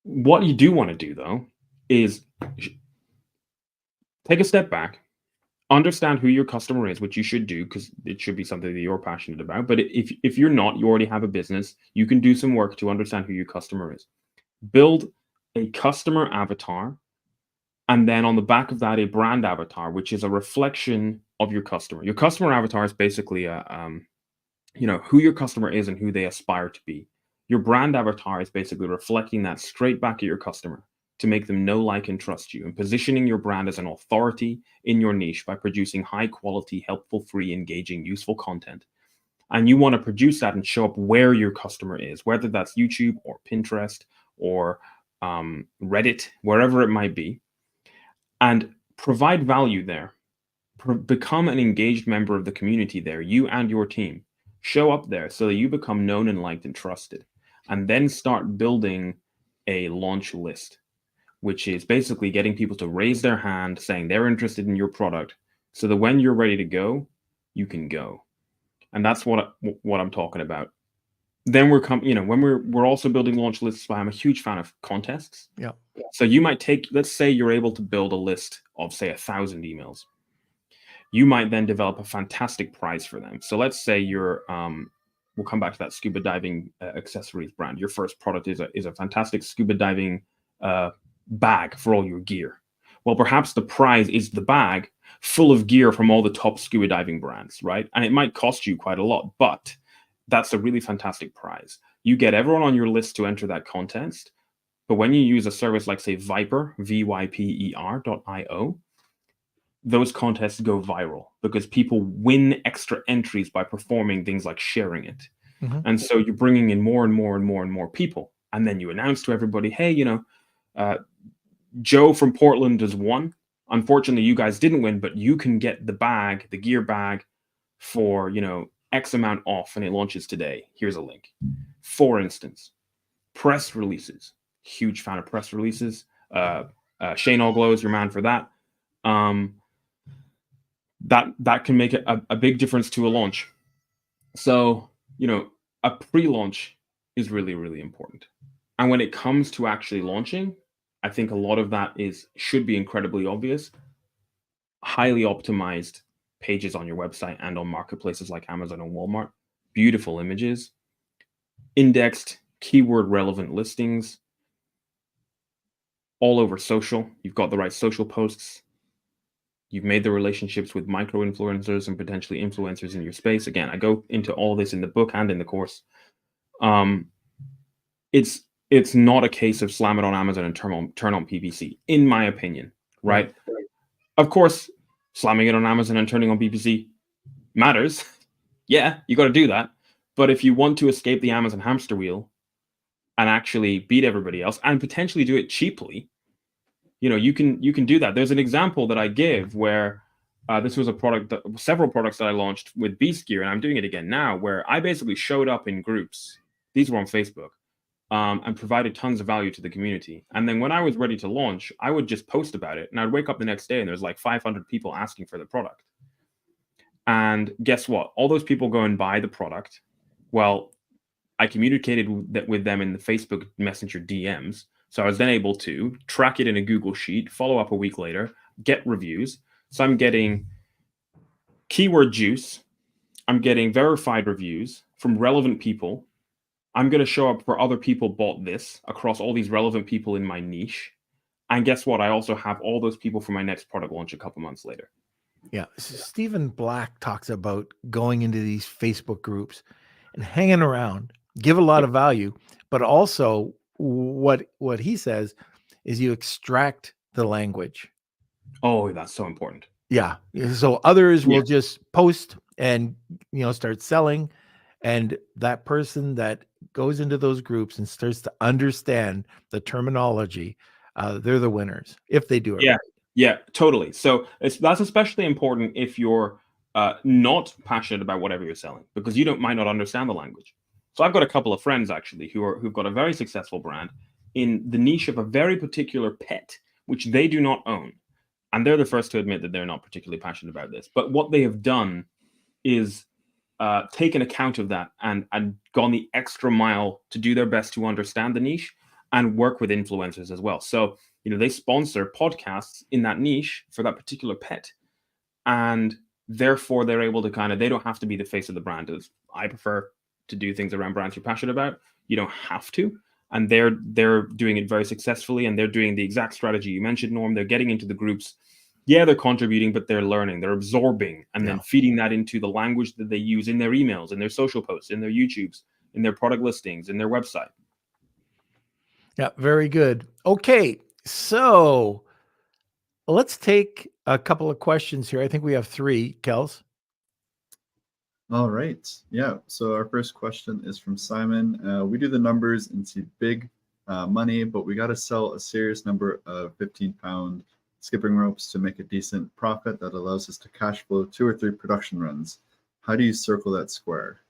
Speaker 4: What you do want to do, though, is take a step back, understand who your customer is, which you should do because it should be something that you're passionate about. But if you're not, you already have a business, you can do some work to understand who your customer is. Build a customer avatar, and then on the back of that, a brand avatar, which is a reflection of your customer. Your customer avatar is basically who your customer is and who they aspire to be. Your brand avatar is basically reflecting that straight back at your customer to make them know, like, and trust you, and positioning your brand as an authority in your niche by producing high quality, helpful, free, engaging, useful content. And you want to produce that and show up where your customer is, whether that's YouTube or Pinterest or Reddit, wherever it might be, and provide value there. Become an engaged member of the community there, you and your team. Show up there so that you become known and liked and trusted. And then start building a launch list, which is basically getting people to raise their hand saying they're interested in your product so that when you're ready to go, you can go. And that's what I'm talking about. Then when we're also building launch lists, I'm a huge fan of contests.
Speaker 1: Yeah.
Speaker 4: So you might let's say you're able to build a list of, say, 1,000 emails. You might then develop a fantastic prize for them. So let's say you're, we'll come back to that scuba diving accessories brand. Your first product is a fantastic scuba diving bag for all your gear. Well, perhaps the prize is the bag full of gear from all the top scuba diving brands, right? And it might cost you quite a lot, but that's a really fantastic prize. You get everyone on your list to enter that contest. But when you use a service like, say, Viper, VYPER.io, those contests go viral because people win extra entries by performing things like sharing it. Mm-hmm. And so you're bringing in more and more and more and more people. And then you announce to everybody, hey, Joe from Portland has won. Unfortunately, you guys didn't win, but you can get the bag, the gear bag, for, X amount off, and it launches today. Here's a link. For instance, press releases. Huge fan of press releases. Shane Allglow is your man for that. That can make a big difference to a launch. So, a pre-launch is really, really important. And when it comes to actually launching, I think a lot of that should be incredibly obvious. Highly optimized pages on your website and on marketplaces like Amazon and Walmart. Beautiful images, indexed, keyword relevant listings, all over social. You've got the right social posts. You've made the relationships with micro influencers and potentially influencers in your space. Again, I go into all this in the book and in the course. It's not a case of slam it on Amazon and turn on PPC, in my opinion, right? Of course, slamming it on Amazon and turning on PPC matters. Yeah, you got to do that. But if you want to escape the Amazon hamster wheel and actually beat everybody else and potentially do it cheaply, you can do that. There's an example that I give where this was several products that I launched with Beast Gear, and I'm doing it again now, where I basically showed up in groups. These were on Facebook. And provided tons of value to the community. And then when I was ready to launch, I would just post about it. And I'd wake up the next day and there's like 500 people asking for the product. And guess what? All those people go and buy the product. Well, I communicated with them in the Facebook Messenger DMs. So I was then able to track it in a Google Sheet, follow up a week later, get reviews. So I'm getting keyword juice. I'm getting verified reviews from relevant people. I'm going to show up for other people bought this across all these relevant people in my niche. And guess what? I also have all those people for my next product launch a couple months later.
Speaker 1: Yeah. Stephen Black talks about going into these Facebook groups and hanging around, give a lot of value, but also what he says is you extract the language.
Speaker 4: Oh, that's so important.
Speaker 1: Yeah. So others will just post and, start selling. And that person that goes into those groups and starts to understand the terminology, they're the winners if they do it.
Speaker 4: Yeah,
Speaker 1: right.
Speaker 4: Yeah, totally. So that's especially important if you're not passionate about whatever you're selling, because you might not understand the language. So I've got a couple of friends actually who've got a very successful brand in the niche of a very particular pet, which they do not own. And they're the first to admit that they're not particularly passionate about this. But what they have done is taken account of that and gone the extra mile to do their best to understand the niche and work with influencers as well. So, they sponsor podcasts in that niche for that particular pet. And therefore they're able to they don't have to be the face of the brand. As I prefer to do things around brands you're passionate about. You don't have to. And they're doing it very successfully, and they're doing the exact strategy you mentioned, Norm. They're getting into the groups. Yeah, they're contributing, but they're learning, they're absorbing, and then feeding that into the language that they use in their emails, in their social posts, in their YouTubes, in their product listings, in their website.
Speaker 1: Yeah, very good. Okay, so let's take a couple of questions here. I think we have 3, Kels.
Speaker 3: All right. Yeah. So our first question is from Simon. We do the numbers and see big money, but we got to sell a serious number of 15-pound skipping ropes to make a decent profit that allows us to cash flow 2 or 3 production runs. How do you circle that square?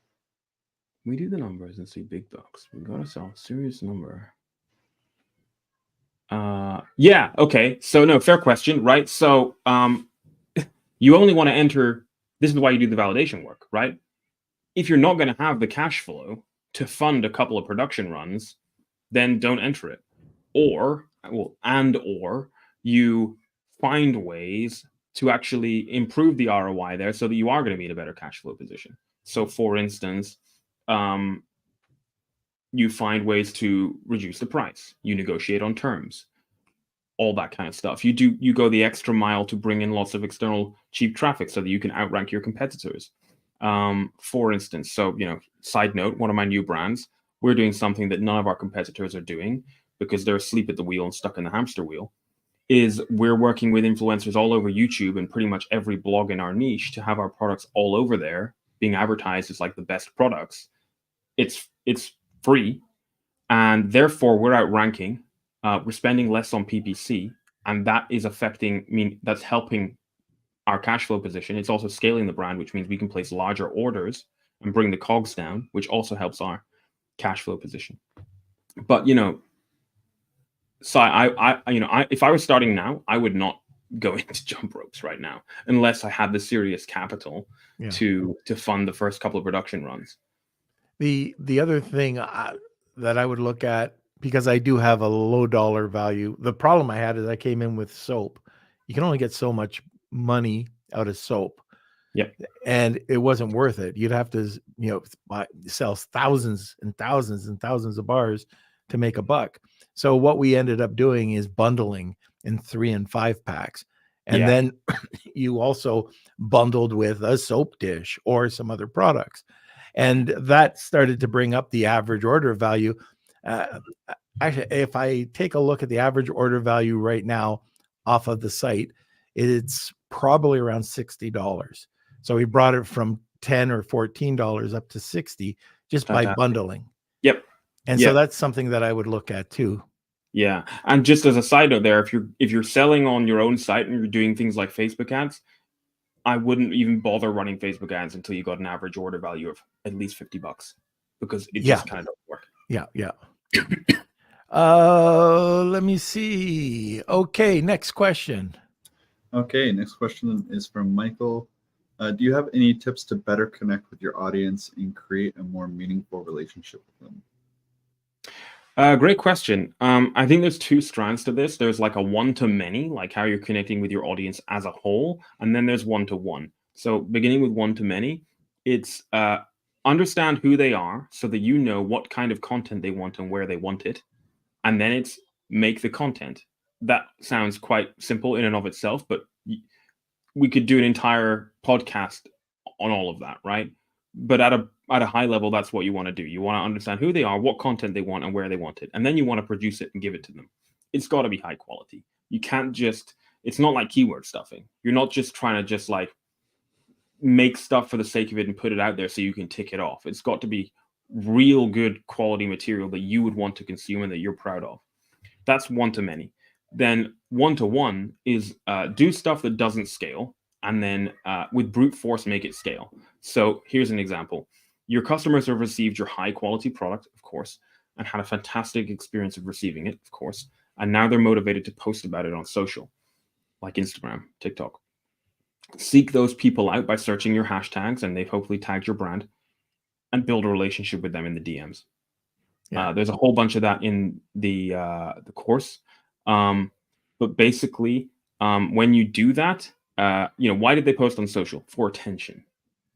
Speaker 4: We do the numbers and see big bucks. We got to sell a serious number. Yeah. Okay. So no, fair question, right? So you only want to enter. This is why you do the validation work, right? If you're not going to have the cash flow to fund a couple of production runs, then don't enter it. Or you find ways to actually improve the ROI there so that you are going to be in a better cash flow position. So for instance, you find ways to reduce the price, you negotiate on terms, all that kind of stuff. You go the extra mile to bring in lots of external cheap traffic so that you can outrank your competitors. For instance, so, side note, one of my new brands, we're doing something that none of our competitors are doing because they're asleep at the wheel and stuck in the hamster wheel, is we're working with influencers all over YouTube and pretty much every blog in our niche to have our products all over there being advertised as like the best products. It's free, and therefore we're outranking. We're spending less on PPC, and that is that's helping our cash flow position. It's also scaling the brand, which means we can place larger orders and bring the COGS down, which also helps our cash flow position. But so if I was starting now, I would not go into jump ropes right now unless I had the serious capital to fund the first couple of production runs.
Speaker 1: The other thing that I would look at, because I do have a low dollar value, the problem I had is I came in with soap. You can only get so much money out of soap.
Speaker 4: Yep.
Speaker 1: And it wasn't worth it. You'd have to, sell thousands and thousands and thousands of bars to make a buck. So what we ended up doing is bundling in 3 and 5 packs. And
Speaker 4: Yeah.
Speaker 1: then you also bundled with a soap dish or some other products. And that started to bring up the average order value. Actually, if I take a look at the average order value right now off of the site, it's probably around $60. So we brought it from $10 or $14 up to $60 just by
Speaker 4: Fantastic.
Speaker 1: bundling.
Speaker 4: Yep.
Speaker 1: And so that's something that I would look at too.
Speaker 4: Yeah. And just as a side note there, if you're selling on your own site and you're doing things like Facebook ads, I wouldn't even bother running Facebook ads until you got an average order value of at least $50 because it just kind of doesn't work.
Speaker 1: Yeah. Let me see. Okay, next question.
Speaker 3: Okay, next question is from Michael. Do you have any tips to better connect with your audience and create a more meaningful relationship with them?
Speaker 4: Great question. I think there's two strands to this. There's like a one-to-many, like how you're connecting with your audience as a whole, and then there's one-to-one. So beginning with one-to-many, it's understand who they are so that you know what kind of content they want and where they want it. And then it's make the content. That sounds quite simple in and of itself, but we could do an entire podcast on all of that, right? But at a high level, that's what you want to do. You want to understand who they are, what content they want, and where they want it. And then you want to produce it and give it to them. It's got to be high quality. You can't just, it's not like keyword stuffing. You're not just trying to just like make stuff for the sake of it and put it out there so you can tick it off. It's got to be real good quality material that you would want to consume and that you're proud of. That's one-to-many. Then one-to-one is do stuff that doesn't scale, and then with brute force, make it scale. So here's an example. Your customers have received your high quality product, of course, and had a fantastic experience of receiving it, of course. And now they're motivated to post about it on social, like Instagram, TikTok. Seek those people out by searching your hashtags, and they've hopefully tagged your brand, and build a relationship with them in the DMs. Yeah. There's a whole bunch of that in the course. But basically, when you do that, why did they post on social? For attention,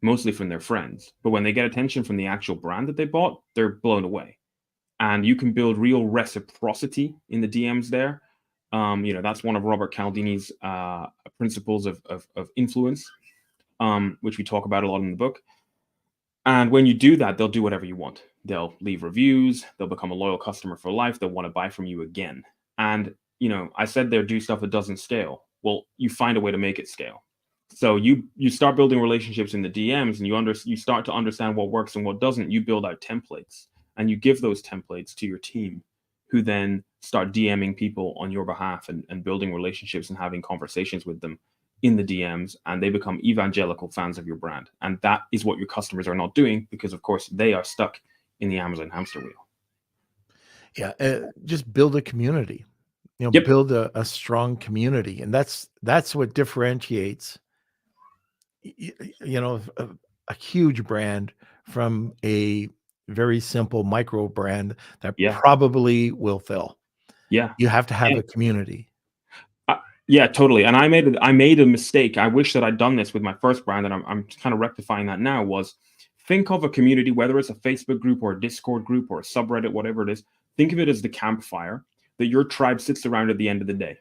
Speaker 4: mostly from their friends. But when they get attention from the actual brand that they bought, they're blown away. And you can build real reciprocity in the DMs there. That's one of Robert Cialdini's principles of influence, which we talk about a lot in the book. And when you do that, they'll do whatever you want. They'll leave reviews. They'll become a loyal customer for life. They'll want to buy from you again. And, I said they'll do stuff that doesn't scale. Well, you find a way to make it scale. So you start building relationships in the DMs, and you start to understand what works and what doesn't. You build out templates, and you give those templates to your team, who then start DMing people on your behalf and building relationships and having conversations with them in the DMs, and they become evangelical fans of your brand. And that is what your customers are not doing, because of course they are stuck in the Amazon hamster wheel.
Speaker 1: Yeah. Just build a community, build a strong community. And that's what differentiates, a huge brand from a very simple micro brand that probably will fail.
Speaker 4: Yeah.
Speaker 1: You have to have a community.
Speaker 4: Yeah, totally. And I made a mistake. I wish that I'd done this with my first brand, and I'm kind of rectifying that now. Was think of a community, whether it's a Facebook group or a Discord group or a subreddit, whatever it is. Think of it as the campfire that your tribe sits around at the end of the day.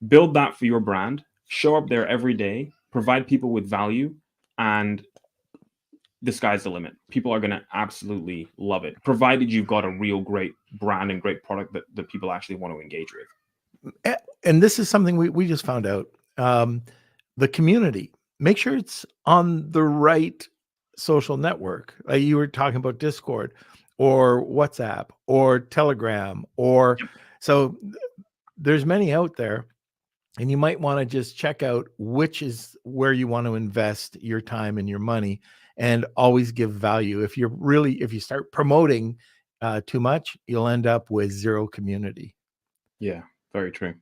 Speaker 4: Build that for your brand. Show up there every day. Provide people with value, and the sky's the limit. People are going to absolutely love it, provided you've got a real great brand and great product that people actually want to engage with.
Speaker 1: And this is something we just found out. The community, make sure it's on the right social network. You were talking about Discord or WhatsApp or Telegram, so there's many out there, and you might want to just check out which is where you want to invest your time and your money, and always give value. If you start promoting too much, you'll end up with zero community.
Speaker 4: Yeah, very true.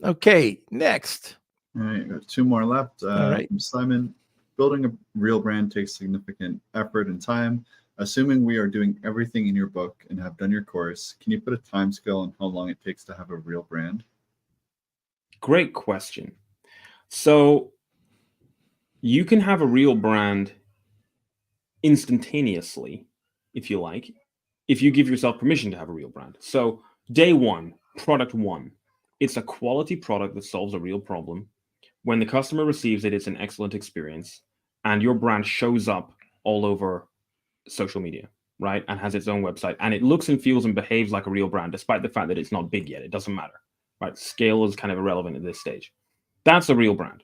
Speaker 1: Okay, next.
Speaker 3: All right, got 2 more left.
Speaker 1: All right.
Speaker 3: From Simon, building a real brand takes significant effort and time. Assuming we are doing everything in your book and have done your course, can you put a time scale on how long it takes to have a real brand?
Speaker 4: Great question. So you can have a real brand instantaneously, if you like, if you give yourself permission to have a real brand. So day one, product one, it's a quality product that solves a real problem. When the customer receives it, it's an excellent experience, and your brand shows up all over social media, right? And has its own website, and it looks and feels and behaves like a real brand, despite the fact that it's not big yet. It doesn't matter, right? Scale is kind of irrelevant at this stage. That's a real brand.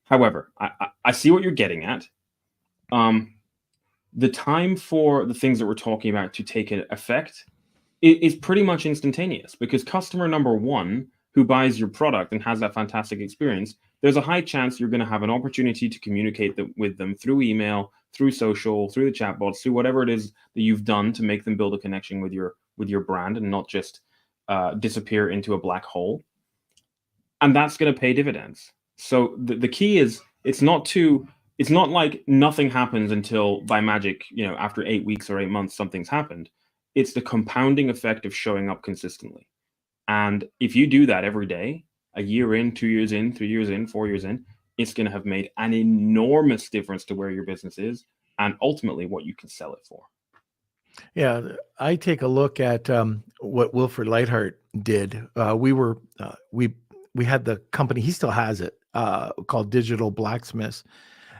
Speaker 4: However, I see what you're getting at. The time for the things that we're talking about to take effect is pretty much instantaneous, because customer number one who buys your product and has that fantastic experience, there's a high chance you're going to have an opportunity to communicate with them through email, through social, through the chatbots, through whatever it is that you've done to make them build a connection with your brand and not just disappear into a black hole. And that's going to pay dividends. So the key is it's not like nothing happens until by magic, after 8 weeks or 8 months, something's happened. It's the compounding effect of showing up consistently. And if you do that every day, a year in, 2 years in, 3 years in, 4 years in, it's going to have made an enormous difference to where your business is and ultimately what you can sell it for.
Speaker 1: Yeah, I take a look at what Wilfred Lightheart did. We had the company, he still has it, called Digital Blacksmiths,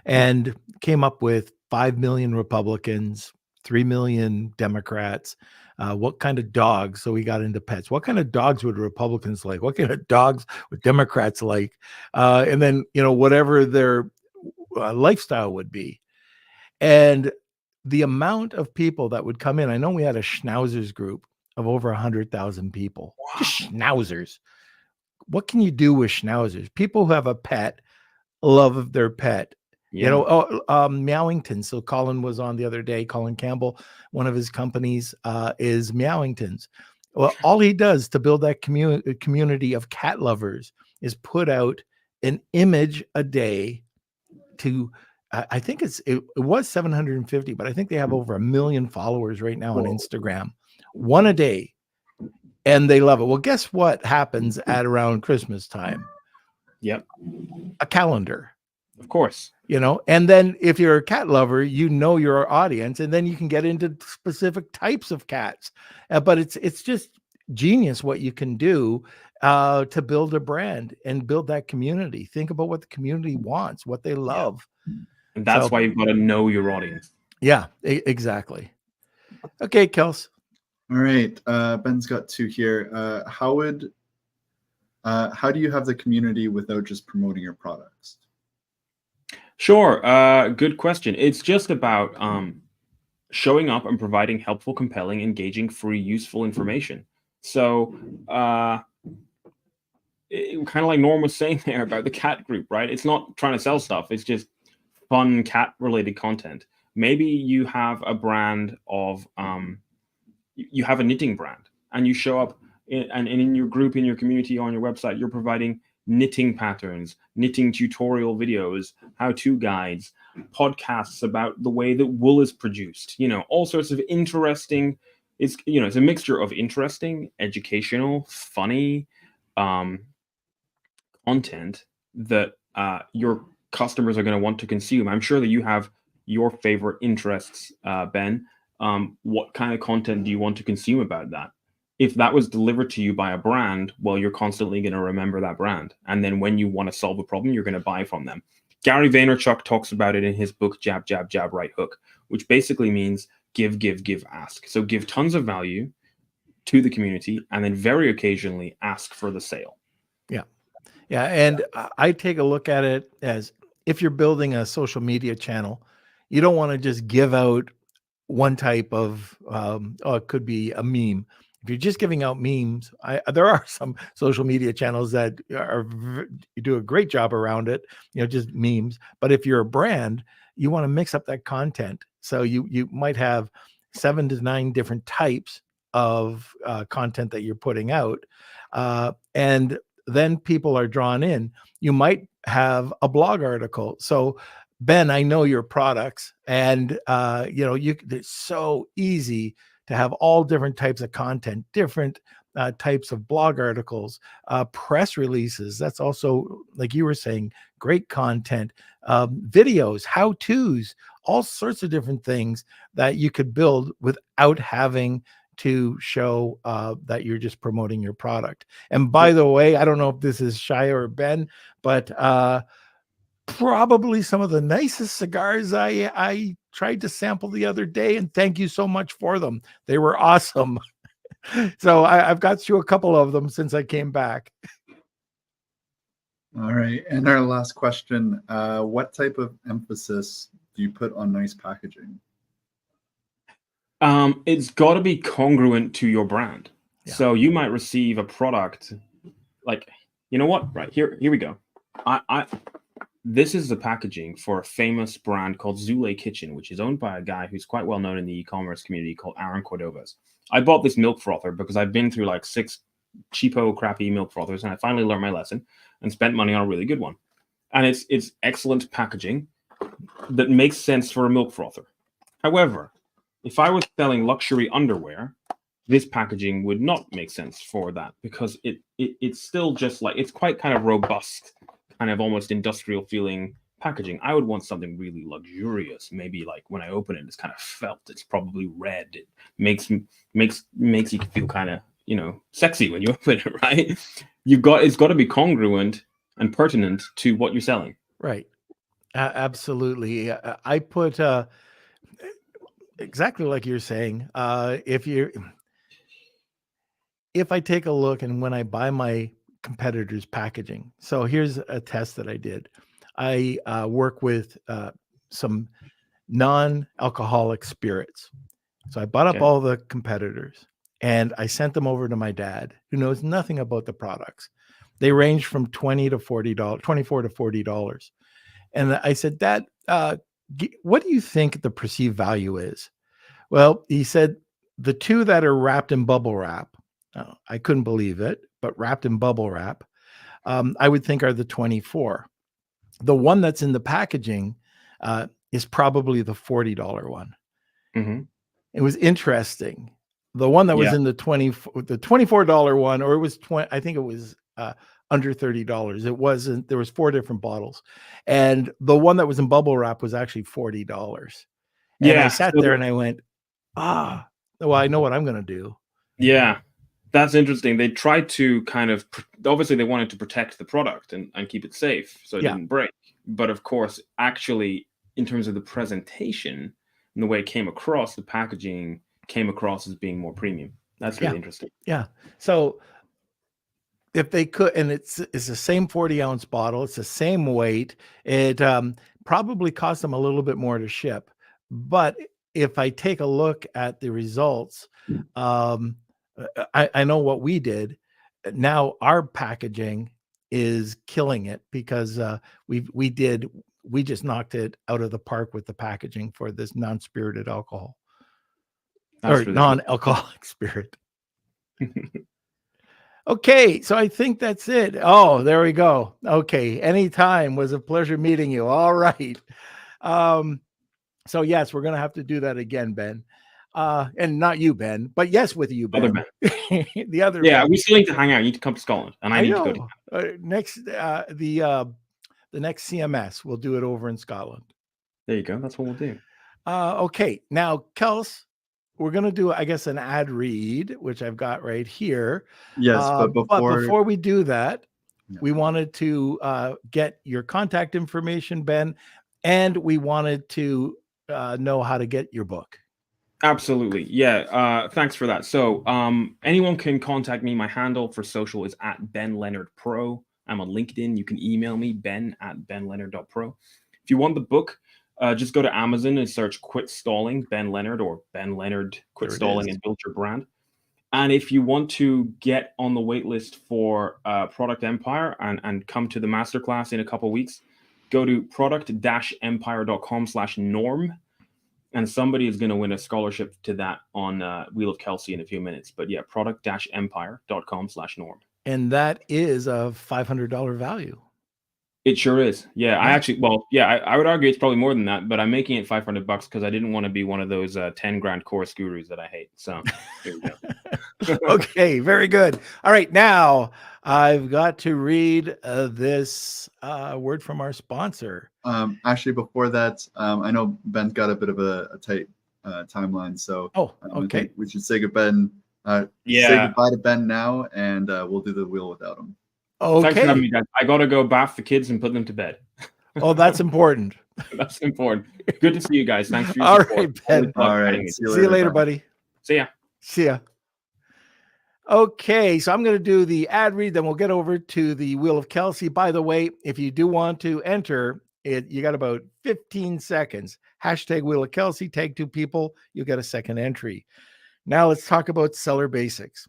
Speaker 1: and came up with 5 million Republicans, 3 million Democrats. What kind of dogs? So we got into pets. What kind of dogs would Republicans like? What kind of dogs would Democrats like? And then, whatever their lifestyle would be. And the amount of people that would come in, I know we had a schnauzers group of over 100,000 people. Wow. Just schnauzers. What can you do with schnauzers? People who have a pet love their pet. Yeah. Meowington. So Colin was on the other day. Colin Campbell, one of his companies is Meowingtons. Well, all he does to build that community of cat lovers is put out an image a day to, I think it was 750, but I think they have over 1 million followers right now on Instagram. One a day. And they love it. Well, guess what happens at around Christmas time?
Speaker 4: Yep.
Speaker 1: A calendar.
Speaker 4: Of course.
Speaker 1: And then if you're a cat lover, your audience, and then you can get into specific types of cats. But it's just genius what you can do to build a brand and build that community. Think about what the community wants, what they love.
Speaker 4: Yeah. And that's why you've got to know your audience.
Speaker 1: Yeah, exactly. Okay, Kels.
Speaker 3: All right. Ben's got 2 here. How do you have the community without just promoting your products?
Speaker 4: Sure. Good question. It's just about showing up and providing helpful, compelling, engaging, free, useful information. So kind of like Norm was saying there about the cat group, right? It's not trying to sell stuff. It's just fun cat-related content. Maybe you have a brand of you have a knitting brand, and you show up and in your group, in your community, on your website, you're providing knitting patterns, knitting tutorial videos, how-to guides, podcasts about the way that wool is produced, all sorts of interesting, it's a mixture of interesting, educational, funny content that your customers are going to want to consume. I'm sure that you have your favorite interests, Ben. What kind of content do you want to consume about that? If that was delivered to you by a brand, well, you're constantly going to remember that brand. And then when you want to solve a problem, you're going to buy from them. Gary Vaynerchuk talks about it in his book, Jab, Jab, Jab, Right Hook, which basically means give, give, give, ask. So give tons of value to the community and then very occasionally ask for the sale.
Speaker 1: Yeah. Yeah. And I take a look at it as if you're building a social media channel, you don't want to just give out one type of, it could be a meme. If you're just giving out memes, there are some social media channels that you do a great job around it, just memes. But if you're a brand, you want to mix up that content. So you might have 7 to 9 different types of content that you're putting out. And then people are drawn in. You might have a blog article. So Ben, I know your products, and it's so easy to have all different types of content, different types of blog articles, press releases. That's also, like you were saying, great content, videos, how-tos, all sorts of different things that you could build without having to show that you're just promoting your product. And by the way, I don't know if this is Shia or Ben, but probably some of the nicest cigars I tried to sample the other day, and thank you so much for them. They were awesome. So I've got through a couple of them since I came back.
Speaker 3: All right. And our last question, what type of emphasis do you put on nice packaging?
Speaker 4: It's got to be congruent to your brand.
Speaker 1: Yeah.
Speaker 4: So you might receive a product like, you know what? Right here we go. This is the packaging for a famous brand called Zule Kitchen, which is owned by a guy who's quite well known in the e-commerce community called Aaron Cordovas. I bought this milk frother because I've been through like 6 cheapo, crappy milk frothers, and I finally learned my lesson and spent money on a really good one. And it's excellent packaging that makes sense for a milk frother. However, if I was selling luxury underwear, this packaging would not make sense for that, because it's still just like, it's quite kind of robust, kind of almost industrial feeling packaging. I would want something really luxurious. Maybe like when I open it, it's kind of felt. It's probably red. It makes you feel kind of, you know, sexy when you open it, right? It's got to be congruent and pertinent to what you're selling.
Speaker 1: Right. Absolutely. I put exactly like you're saying. If I take a look and when I buy my competitors' packaging, so here's a test that I did. I work with some non-alcoholic spirits. So I bought up all the competitors and I sent them over to my dad, who knows nothing about the products. They range from $20 to $40, $24 to $40. And I said, Dad, what do you think the perceived value is? Well, he said, the 2 that are wrapped in bubble wrap, I couldn't believe it, but wrapped in bubble wrap, I would think are the 24. The one that's in the packaging is probably the $40 one.
Speaker 4: Mm-hmm.
Speaker 1: It was interesting. The one that was in the $24 one, or it was 20, I think it was under $30. It wasn't, there was 4 different bottles. And the one that was in bubble wrap was actually $40. And I sat there and I went, well, I know what I'm going to do.
Speaker 4: Yeah, that's interesting. They tried to kind of, obviously they wanted to protect the product and keep it safe so it didn't break. But of course, actually, in terms of the presentation and the way it came across, the packaging came across as being more premium. That's really interesting.
Speaker 1: Yeah. So if they could, and it's the same 40-ounce bottle, it's the same weight, it probably cost them a little bit more to ship. But if I take a look at the results, I know what we did. Now our packaging is killing it because we just knocked it out of the park with the packaging for this non-spirited alcohol. That's or non-alcoholic spirit. Okay, so I think that's it. Oh, there we go. Okay, anytime. Was a pleasure meeting you. All right. So yes, we're gonna have to do that again, Ben. And not you, Ben, but yes, with you, Ben.
Speaker 4: Other Ben.
Speaker 1: The other
Speaker 4: Ben.
Speaker 1: Ben.
Speaker 4: We still need to hang out. You need to come to Scotland, and I need to go to
Speaker 1: next. The next CMS, we'll do it over in Scotland.
Speaker 4: There you go. That's what we'll do.
Speaker 1: Okay, now Kels, we're gonna do, I guess, an ad read, which I've got right here.
Speaker 3: Yes, but
Speaker 1: before we do that, we wanted to get your contact information, Ben, and we wanted to know how to get your book.
Speaker 4: Absolutely. Yeah. Thanks for that. So anyone can contact me. My handle for social is @BenLeonardPro. I'm on LinkedIn. You can email me, ben@benleonard.pro. If you want the book, just go to Amazon and search Quit Stalling, Ben Leonard, or Ben Leonard, Quit Stalling and Build Your Brand. And if you want to get on the wait list for Product Empire and come to the masterclass in a couple of weeks, go to product-empire.com/norm. And somebody is going to win a scholarship to that on Wheel of Kelsey in a few minutes. But yeah, product-empire.com/norm.
Speaker 1: And that is a $500 value.
Speaker 4: It sure is. Yeah, I would argue it's probably more than that, but I'm making it $500 because I didn't want to be one of those 10 grand course gurus that I hate. So here we go.
Speaker 1: Okay, very good. All right, now I've got to read this word from our sponsor.
Speaker 3: Actually, before that, I know Ben's got a bit of a tight timeline, so
Speaker 1: Oh,
Speaker 3: I
Speaker 1: okay.
Speaker 3: think we should say goodbye. Say
Speaker 4: Yeah.
Speaker 3: goodbye to Ben now, and we'll do the wheel without him.
Speaker 4: Thanks for having
Speaker 1: Okay.
Speaker 4: me, guys. I gotta go bath the kids and put them to bed.
Speaker 1: Oh, that's important.
Speaker 4: That's important. Good to see you guys. Thanks for your
Speaker 1: All
Speaker 4: support.
Speaker 1: right, Ben.
Speaker 4: Always love
Speaker 3: All right.
Speaker 4: chatting with
Speaker 3: See
Speaker 4: you.
Speaker 1: See you later,
Speaker 3: Ben.
Speaker 1: buddy.
Speaker 4: See ya.
Speaker 1: See ya. Okay, so I'm going to do the ad read, then we'll get over to the Wheel of Kelsey. By the way, if you do want to enter it, you got about 15 seconds. Hashtag Wheel of Kelsey, tag 2 people, you'll get a second entry. Now let's talk about seller basics.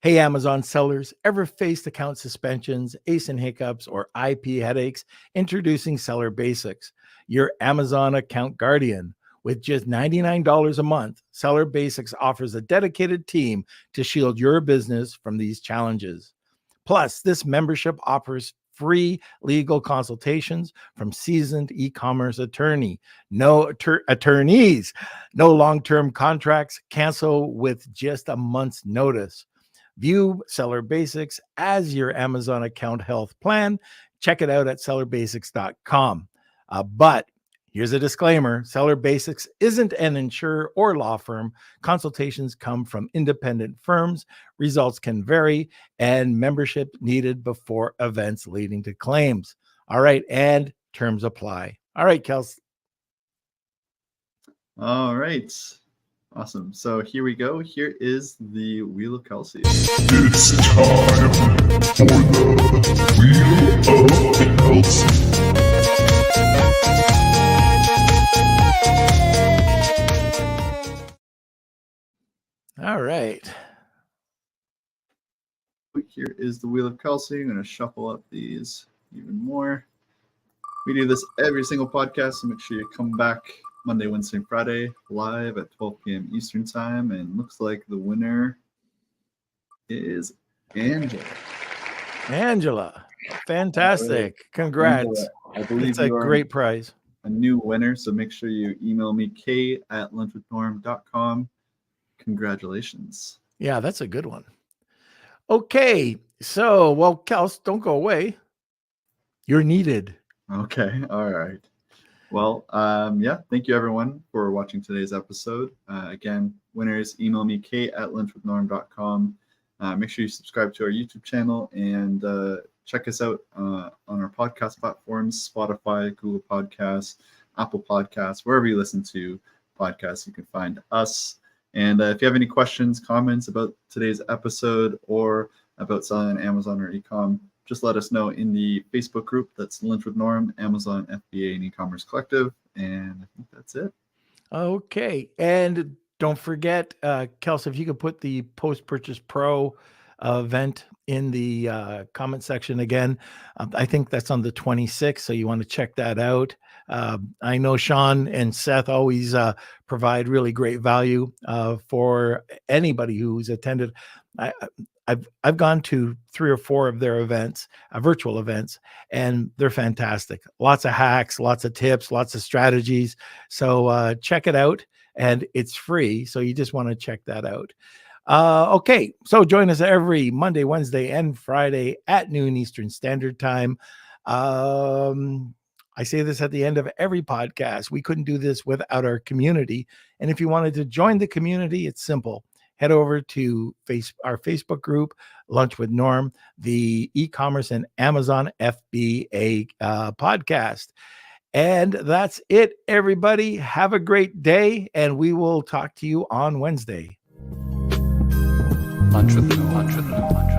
Speaker 1: Hey, Amazon sellers, ever faced account suspensions, ASIN hiccups, or IP headaches? Introducing Seller Basics, your Amazon account guardian. With just $99 a month, Seller Basics offers a dedicated team to shield your business from these challenges. Plus, this membership offers free legal consultations from seasoned e-commerce attorneys. No long-term contracts, cancel with just a month's notice. View Seller Basics as your Amazon account health plan. Check it out at sellerbasics.com. But here's a disclaimer. Seller Basics isn't an insurer or law firm. Consultations come from independent firms. Results can vary, and membership needed before events leading to claims. All right, and terms apply. All right, Kels.
Speaker 3: All right. Awesome. So here we go. Here is the Wheel of Kelsey.
Speaker 2: It's time for the Wheel of Kelsey.
Speaker 1: All right.
Speaker 3: Here is the Wheel of Kelsey. I'm going to shuffle up these even more. We do this every single podcast, so make sure you come back Monday, Wednesday, and Friday live at 12 p.m. Eastern Time. And looks like the winner is Angela.
Speaker 1: Angela, fantastic. Congrats.
Speaker 3: Angela, I believe
Speaker 1: It's a
Speaker 3: you are
Speaker 1: great prize.
Speaker 3: a new winner, so make sure you email me, k@lunchwithnorm.com. Congratulations.
Speaker 1: Yeah, that's a good one. Okay, so, well, Kels, don't go away. You're needed.
Speaker 3: Okay, all right. Well, yeah, thank you everyone for watching today's episode. Again, winners, email me, k@lunchwithnorm.com. Make sure you subscribe to our YouTube channel and check us out on our podcast platforms, Spotify, Google Podcasts, Apple Podcasts, wherever you listen to podcasts, you can find us. And if you have any questions, comments about today's episode or about selling on Amazon or eCom, just let us know in the Facebook group. That's Lunch with Norm, Amazon, FBA, and e-commerce collective. And I think that's it.
Speaker 1: Okay, and don't forget, Kels, if you could put the Post-Purchase Pro event in the comment section again. I think that's on the 26th, so you want to check that out. I know Sean and Seth always provide really great value for anybody who's attended. I've gone to 3 or 4 of their events, virtual events, and they're fantastic. Lots of hacks, lots of tips, lots of strategies. So check it out, and it's free. So you just want to check that out. Okay, so join us every Monday, Wednesday, and Friday at noon Eastern Standard Time. I say this at the end of every podcast. We couldn't do this without our community. And if you wanted to join the community, it's simple. Head over to our Facebook group, Lunch with Norm, the e-commerce and Amazon FBA podcast. And that's it, everybody. Have a great day, and we will talk to you on Wednesday.
Speaker 2: Lunch with Norm.